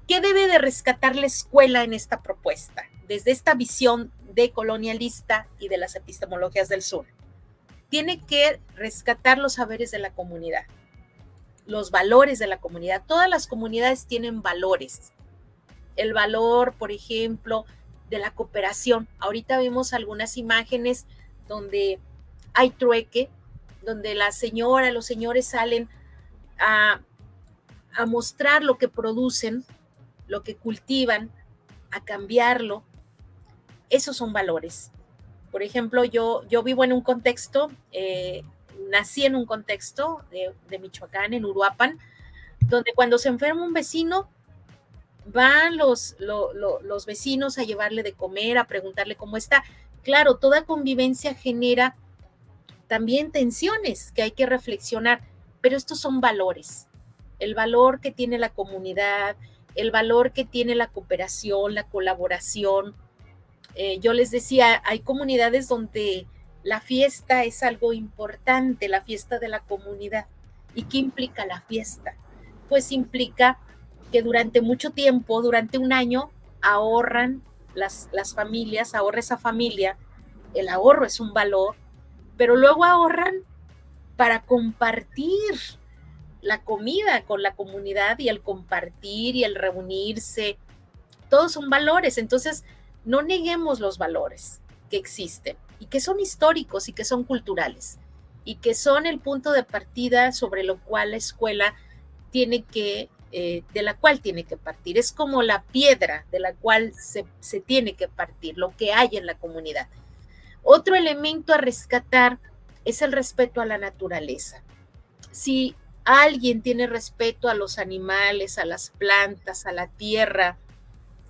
¿Qué debe de rescatar la escuela en esta propuesta, desde esta visión decolonialista y de las epistemologías del sur? tiene que rescatar los saberes de la comunidad, los valores de la comunidad. Todas las comunidades tienen valores. El valor, por ejemplo, de la cooperación. Ahorita vimos algunas imágenes donde hay trueque, donde la señora, los señores salen a mostrar lo que producen, lo que cultivan, a cambiarlo. Esos son valores. Por ejemplo, yo vivo en un contexto, nací en un contexto de Michoacán, en Uruapan, donde cuando se enferma un vecino, van los vecinos a llevarle de comer, a preguntarle cómo está. Claro, toda convivencia genera también tensiones que hay que reflexionar, pero estos son valores. El valor que tiene la comunidad, el valor que tiene la cooperación, la colaboración. Yo les decía, hay comunidades donde la fiesta es algo importante, la fiesta de la comunidad. ¿Y qué implica la fiesta? Pues implica que durante mucho tiempo, durante un año, ahorran las familias, ahorra esa familia. El ahorro es un valor, pero luego ahorran para compartir la comida con la comunidad, y el compartir y el reunirse, todos son valores. Entonces, no neguemos los valores que existen y que son históricos y que son culturales y que son el punto de partida sobre lo cual la escuela tiene que, de la cual tiene que partir. Es como la piedra de la cual se tiene que partir, lo que hay en la comunidad. Otro elemento a rescatar es el respeto a la naturaleza. Si alguien tiene respeto a los animales, a las plantas, a la tierra,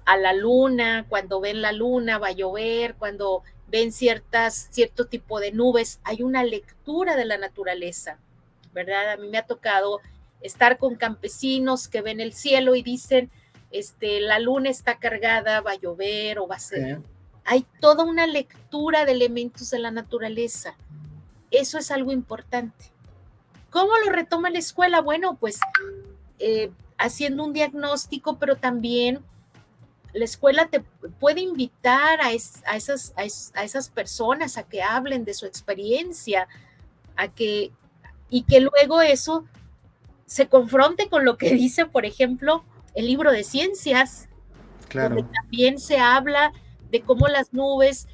a la luna, cuando ven la luna va a llover, cuando ven cierto tipo de nubes, hay una lectura de la naturaleza, ¿verdad? A mí me ha tocado estar con campesinos que ven el cielo y dicen, la luna está cargada, va a llover o va a ser. Sí. Hay toda una lectura de elementos de la naturaleza. Eso es algo importante. ¿Cómo lo retoma la escuela? Bueno, pues haciendo un diagnóstico, pero también la escuela te puede invitar a esas personas a que hablen de su experiencia, y que luego eso se confronte con lo que dice, por ejemplo, el libro de ciencias, claro, donde también se habla de cómo las nubes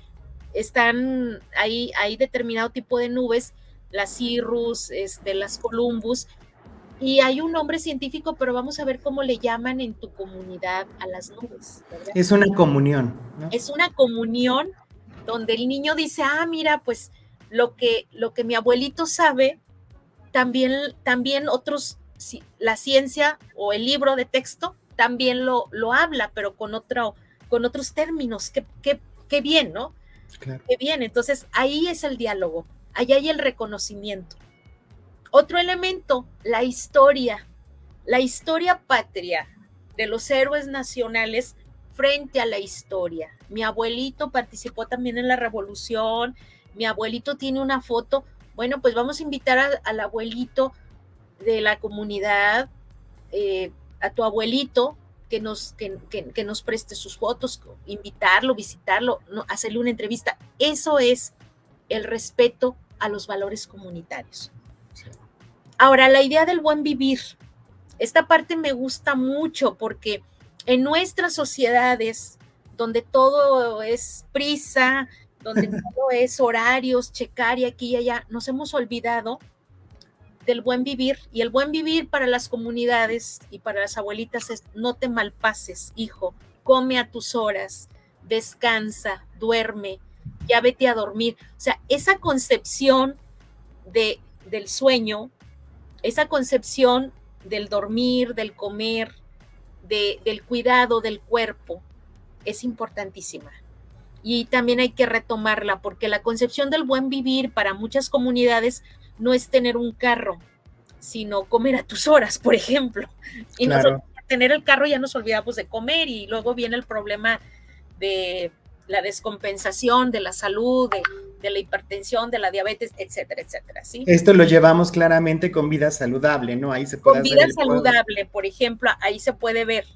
están, hay determinado tipo de nubes, las Cirrus, las Columbus, y hay un nombre científico, pero vamos a ver cómo le llaman en tu comunidad a las nubes, ¿verdad? Es una comunión, ¿no? Es una comunión donde el niño dice, mira, pues lo que mi abuelito sabe, también otros, la ciencia o el libro de texto también lo habla, pero con otros términos. Qué bien, ¿no? Claro. Qué bien. Entonces, ahí es el diálogo, ahí hay el reconocimiento. Otro elemento, la historia patria de los héroes nacionales frente a la historia. Mi abuelito participó también en la revolución, mi abuelito tiene una foto. Bueno, pues vamos a invitar al abuelito de la comunidad, a tu abuelito, que nos preste sus fotos, invitarlo, visitarlo, hacerle una entrevista. Eso es el respeto a los valores comunitarios. Ahora, la idea del buen vivir. Esta parte me gusta mucho porque en nuestras sociedades, donde todo es prisa, donde todo es horarios, checar y aquí y allá, nos hemos olvidado del buen vivir. Y el buen vivir para las comunidades y para las abuelitas es: no te malpases, hijo, come a tus horas, descansa, duerme, ya vete a dormir. O sea, esa concepción del sueño, esa concepción del dormir, del comer, del cuidado del cuerpo, es importantísima. Y también hay que retomarla, porque la concepción del buen vivir para muchas comunidades no es tener un carro, sino comer a tus horas, por ejemplo. Y claro, nosotros, por tener el carro, ya nos olvidamos de comer, y luego viene el problema de la descompensación de la salud, de la hipertensión, de la diabetes, etcétera, etcétera, ¿sí? Esto lo llevamos claramente con vida saludable, ¿no? Ahí se puede con vida saludable, por ejemplo, ahí se puede ver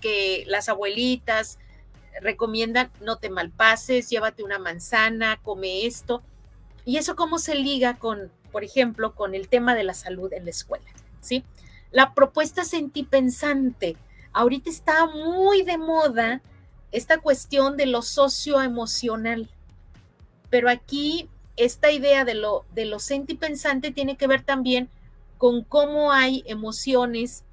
que las abuelitas recomiendan: no te malpases, llévate una manzana, come esto. ¿Y eso cómo se liga con, por ejemplo, con el tema de la salud en la escuela? ¿Sí? La propuesta sentipensante. Ahorita está muy de moda esta cuestión de lo socioemocional, pero aquí esta idea de lo sentipensante tiene que ver también con cómo hay emociones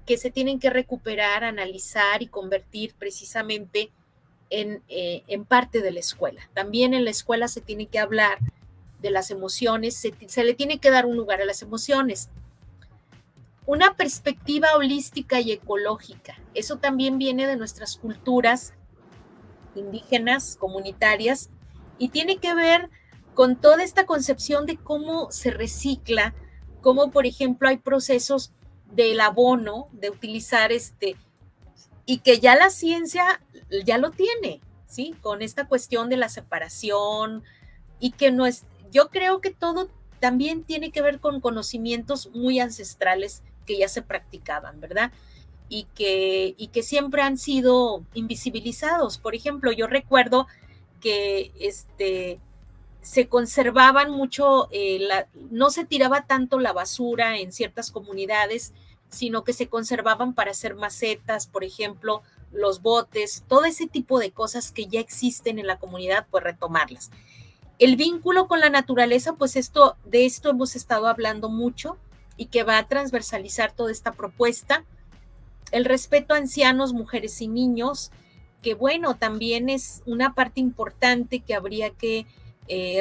que se tienen que recuperar, analizar y convertir precisamente en parte de la escuela. También en la escuela se tiene que hablar de las emociones, se le tiene que dar un lugar a las emociones. Una perspectiva holística y ecológica, eso también viene de nuestras culturas indígenas, comunitarias, y tiene que ver con toda esta concepción de cómo se recicla, cómo, por ejemplo, hay procesos del abono, de utilizar y que ya la ciencia ya lo tiene, ¿sí? Con esta cuestión de la separación y que no es, yo creo que todo también tiene que ver con conocimientos muy ancestrales que ya se practicaban, ¿verdad? Y que siempre han sido invisibilizados. Por ejemplo, yo recuerdo que se conservaban mucho, no se tiraba tanto la basura en ciertas comunidades, sino que se conservaban para hacer macetas, por ejemplo, los botes, todo ese tipo de cosas que ya existen en la comunidad, pues retomarlas. El vínculo con la naturaleza, pues de esto hemos estado hablando mucho y que va a transversalizar toda esta propuesta. El respeto a ancianos, mujeres y niños, que bueno, también es una parte importante que habría que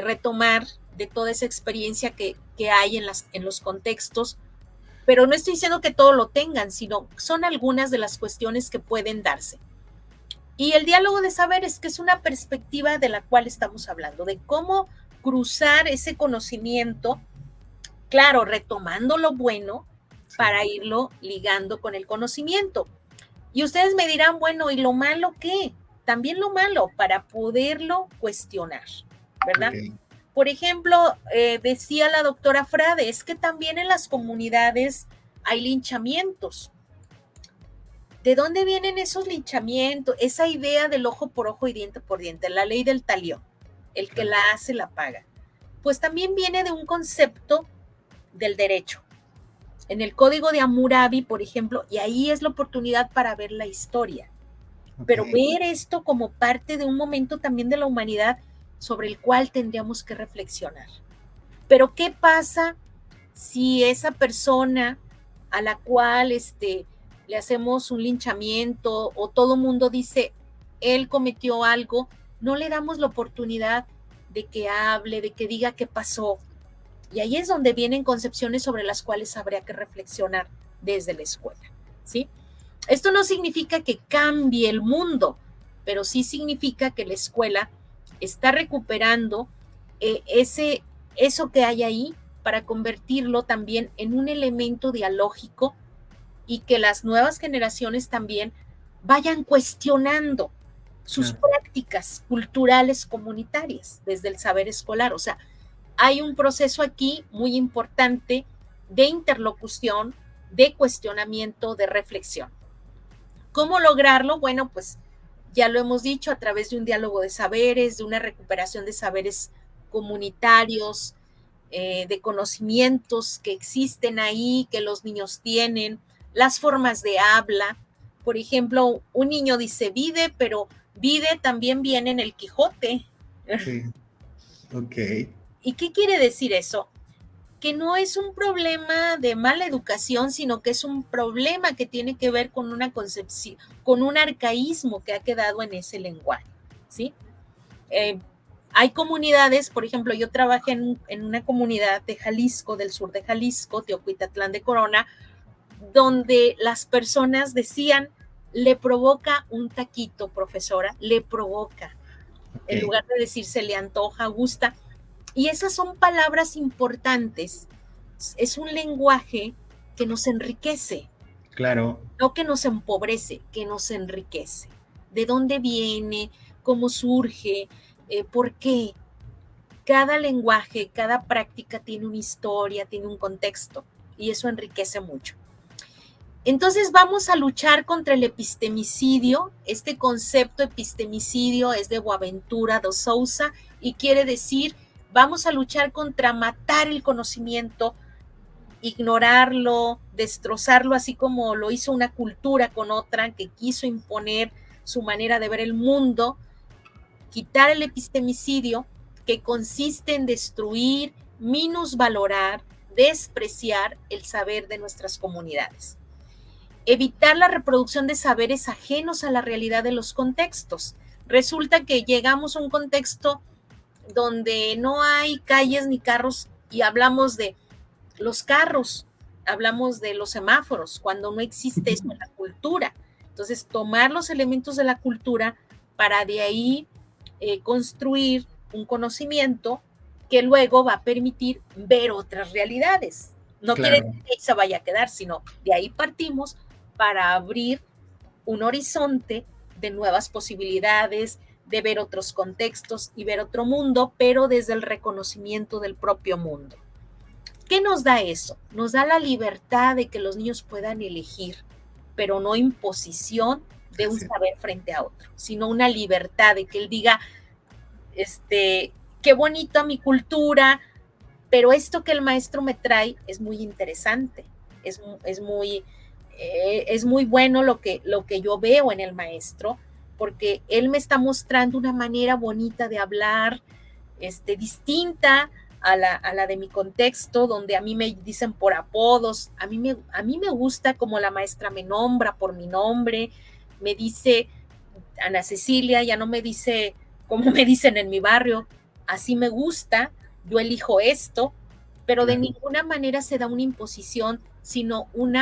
retomar de toda esa experiencia que hay en los contextos, pero no estoy diciendo que todo lo tengan, sino son algunas de las cuestiones que pueden darse. Y el diálogo de saberes, que es una perspectiva de la cual estamos hablando, de cómo cruzar ese conocimiento, claro, retomando lo bueno para irlo ligando con el conocimiento. Y ustedes me dirán, bueno, ¿y lo malo qué? También lo malo para poderlo cuestionar, ¿verdad? Okay. Por ejemplo, decía la doctora Frade, es que también en las comunidades hay linchamientos. ¿De dónde vienen esos linchamientos? Esa idea del ojo por ojo y diente por diente, la ley del talión, el que la hace la paga. Pues también viene de un concepto del derecho. En el Código de Hammurabi, por ejemplo, y ahí es la oportunidad para ver la historia. Okay. Pero ver esto como parte de un momento también de la humanidad sobre el cual tendríamos que reflexionar. Pero ¿qué pasa si esa persona a la cual le hacemos un linchamiento o todo mundo dice, él cometió algo, no le damos la oportunidad de que hable, de que diga qué pasó? Y ahí es donde vienen concepciones sobre las cuales habría que reflexionar desde la escuela, ¿sí? Esto no significa que cambie el mundo, pero sí significa que la escuela está recuperando eso que hay ahí para convertirlo también en un elemento dialógico y que las nuevas generaciones también vayan cuestionando sus prácticas culturales comunitarias desde el saber escolar. O sea, hay un proceso aquí muy importante de interlocución, de cuestionamiento, de reflexión. ¿Cómo lograrlo? Bueno, pues ya lo hemos dicho, a través de un diálogo de saberes, de una recuperación de saberes comunitarios, de conocimientos que existen ahí, que los niños tienen, las formas de habla. Por ejemplo, un niño dice vide, pero vide también viene en el Quijote. Sí. Ok. ¿Y qué quiere decir eso? Que no es un problema de mala educación, sino que es un problema que tiene que ver con una concepción, con un arcaísmo que ha quedado en ese lenguaje, ¿sí? Hay comunidades, por ejemplo, yo trabajé en una comunidad de Jalisco, del sur de Jalisco, Teocuitatlán de Corona, donde las personas decían, le provoca un taquito, profesora, le provoca. Okay. En lugar de decir se le antoja, gusta. Y esas son palabras importantes. Es un lenguaje que nos enriquece. Claro. No que nos empobrece, que nos enriquece. ¿De dónde viene? ¿Cómo surge? ¿Por qué? Cada lenguaje, cada práctica tiene una historia, tiene un contexto, y eso enriquece mucho. Entonces vamos a luchar contra el epistemicidio. Este concepto epistemicidio es de Boaventura de Sousa y quiere decir vamos a luchar contra matar el conocimiento, ignorarlo, destrozarlo, así como lo hizo una cultura con otra que quiso imponer su manera de ver el mundo, quitar el epistemicidio, que consiste en destruir, minusvalorar, despreciar el saber de nuestras comunidades. Evitar la reproducción de saberes ajenos a la realidad de los contextos. Resulta que llegamos a un contexto donde no hay calles ni carros y hablamos de los carros, hablamos de los semáforos, cuando no existe eso en la cultura. Entonces, tomar los elementos de la cultura para de ahí construir un conocimiento que luego va a permitir ver otras realidades. No quiere decir que ahí se vaya a quedar, sino de ahí partimos para abrir un horizonte de nuevas posibilidades, de ver otros contextos y ver otro mundo, pero desde el reconocimiento del propio mundo. ¿Qué nos da eso? Nos da la libertad de que los niños puedan elegir, pero no imposición de un saber frente a otro, sino una libertad de que él diga, qué bonito mi cultura, pero esto que el maestro me trae es muy interesante, es muy bueno lo que yo veo en el maestro, porque él me está mostrando una manera bonita de hablar, distinta a la de mi contexto, donde a mí me dicen por apodos. A mí me gusta como la maestra me nombra por mi nombre, me dice Ana Cecilia, ya no me dice como me dicen en mi barrio, así me gusta, yo elijo esto, pero de ninguna manera se da una imposición, sino un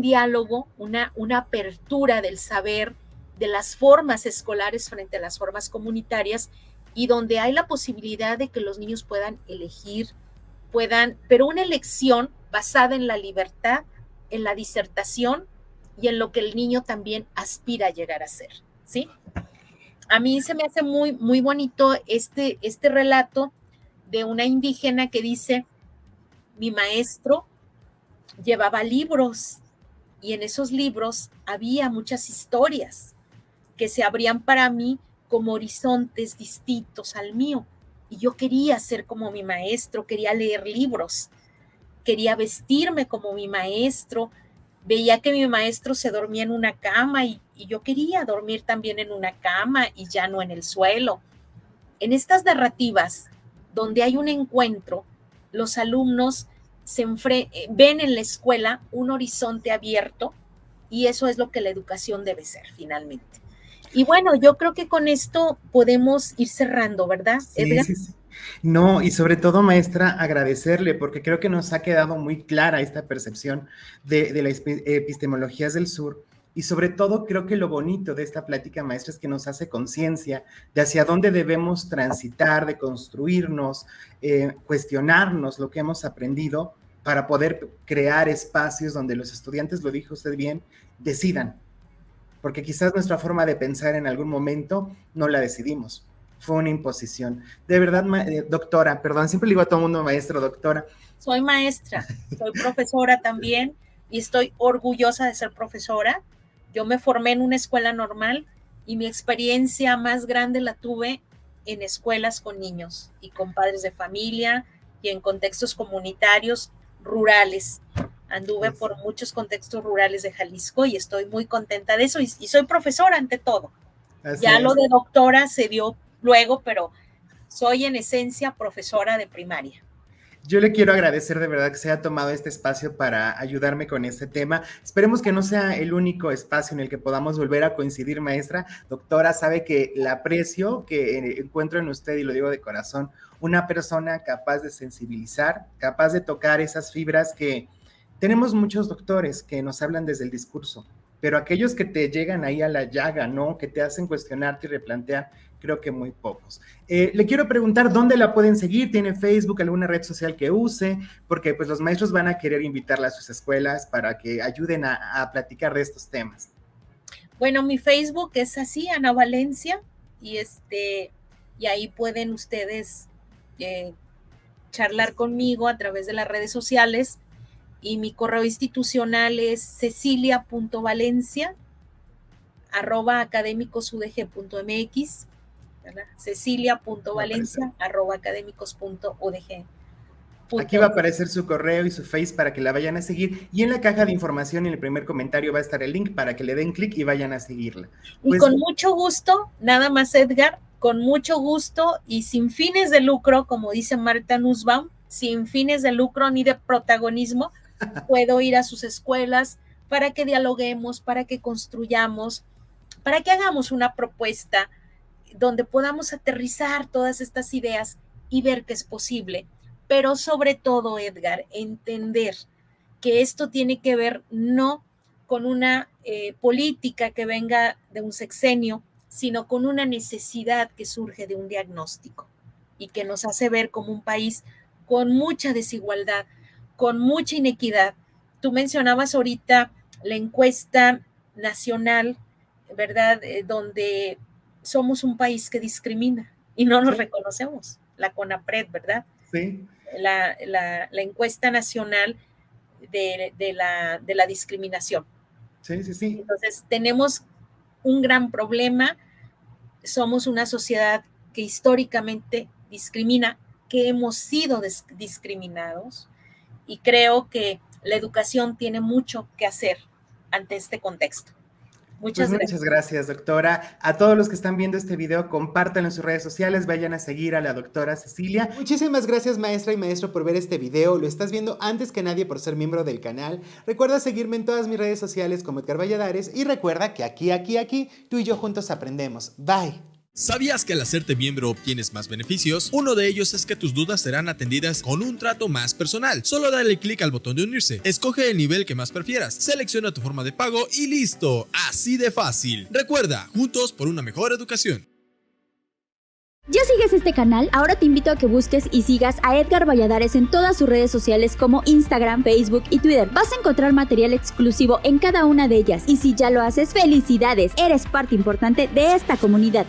diálogo, una apertura del saber, de las formas escolares frente a las formas comunitarias, y donde hay la posibilidad de que los niños puedan elegir, pero una elección basada en la libertad, en la disertación y en lo que el niño también aspira a llegar a ser, ¿sí? A mí se me hace muy, muy bonito este relato de una indígena que dice, mi maestro llevaba libros y en esos libros había muchas historias que se abrían para mí como horizontes distintos al mío. Y yo quería ser como mi maestro, quería leer libros, quería vestirme como mi maestro, veía que mi maestro se dormía en una cama y yo quería dormir también en una cama y ya no en el suelo. En estas narrativas, donde hay un encuentro, los alumnos ven en la escuela un horizonte abierto y eso es lo que la educación debe ser finalmente. Y bueno, yo creo que con esto podemos ir cerrando, ¿verdad, Edgar? Sí. No, y sobre todo, maestra, agradecerle, porque creo que nos ha quedado muy clara esta percepción de las epistemologías del sur, y sobre todo creo que lo bonito de esta plática, maestra, es que nos hace conciencia de hacia dónde debemos transitar, de construirnos, cuestionarnos lo que hemos aprendido para poder crear espacios donde los estudiantes, lo dijo usted bien, decidan, porque quizás nuestra forma de pensar en algún momento no la decidimos. Fue una imposición. De verdad, doctora, perdón, siempre le digo a todo el mundo maestro, doctora. Soy maestra, soy profesora también y estoy orgullosa de ser profesora. Yo me formé en una escuela normal y mi experiencia más grande la tuve en escuelas con niños y con padres de familia y en contextos comunitarios rurales. Anduve por muchos contextos rurales de Jalisco y estoy muy contenta de eso y soy profesora ante todo. Ya lo de doctora se dio luego, pero soy en esencia profesora de primaria. Yo le quiero agradecer de verdad que se haya tomado este espacio para ayudarme con este tema. Esperemos que no sea el único espacio en el que podamos volver a coincidir, maestra. Doctora, sabe que la aprecio que encuentro en usted, y lo digo de corazón, una persona capaz de sensibilizar, capaz de tocar esas fibras que tenemos muchos doctores que nos hablan desde el discurso, pero aquellos que te llegan ahí a la llaga, ¿no? Que te hacen cuestionarte y replantear, creo que muy pocos. Le quiero preguntar dónde la pueden seguir, ¿tiene Facebook, alguna red social que use? Porque pues los maestros van a querer invitarla a sus escuelas para que ayuden a platicar de estos temas. Bueno, mi Facebook es así, Ana Valencia, y y ahí pueden ustedes charlar conmigo a través de las redes sociales, y mi correo institucional es cecilia.valencia@academicosudg.mx. Cecilia.valencia@academicos.udg. Aquí va a aparecer su correo y su Face para que la vayan a seguir. Y en la caja de información, en el primer comentario, va a estar el link para que le den clic y vayan a seguirla. Y con mucho gusto, nada más, Edgar, con mucho gusto y sin fines de lucro, como dice Marta Nussbaum, sin fines de lucro ni de protagonismo, puedo ir a sus escuelas para que dialoguemos, para que construyamos, para que hagamos una propuesta donde podamos aterrizar todas estas ideas y ver que es posible. Pero sobre todo, Edgar, entender que esto tiene que ver no con una política que venga de un sexenio, sino con una necesidad que surge de un diagnóstico y que nos hace ver como un país con mucha desigualdad, con mucha inequidad. Tú mencionabas ahorita la encuesta nacional, ¿verdad? Donde somos un país que discrimina y no nos reconocemos, la CONAPRED, ¿verdad? Sí. La encuesta nacional de la discriminación. Sí, sí, sí. Entonces, tenemos un gran problema, somos una sociedad que históricamente discrimina, que hemos sido discriminados, y creo que la educación tiene mucho que hacer ante este contexto. Muchas gracias, doctora. A todos los que están viendo este video, compártanlo en sus redes sociales, vayan a seguir a la doctora Cecilia. Muchísimas gracias, maestra y maestro, por ver este video. Lo estás viendo antes que nadie por ser miembro del canal. Recuerda seguirme en todas mis redes sociales como Edgar Valladares y recuerda que aquí, tú y yo juntos aprendemos. Bye. ¿Sabías que al hacerte miembro obtienes más beneficios? Uno de ellos es que tus dudas serán atendidas con un trato más personal. Solo dale clic al botón de unirse, escoge el nivel que más prefieras, selecciona tu forma de pago y listo. Así de fácil. Recuerda, juntos por una mejor educación. ¿Ya sigues este canal? Ahora te invito a que busques y sigas a Edgar Valladares en todas sus redes sociales como Instagram, Facebook y Twitter. Vas a encontrar material exclusivo en cada una de ellas. Y si ya lo haces, ¡felicidades! Eres parte importante de esta comunidad.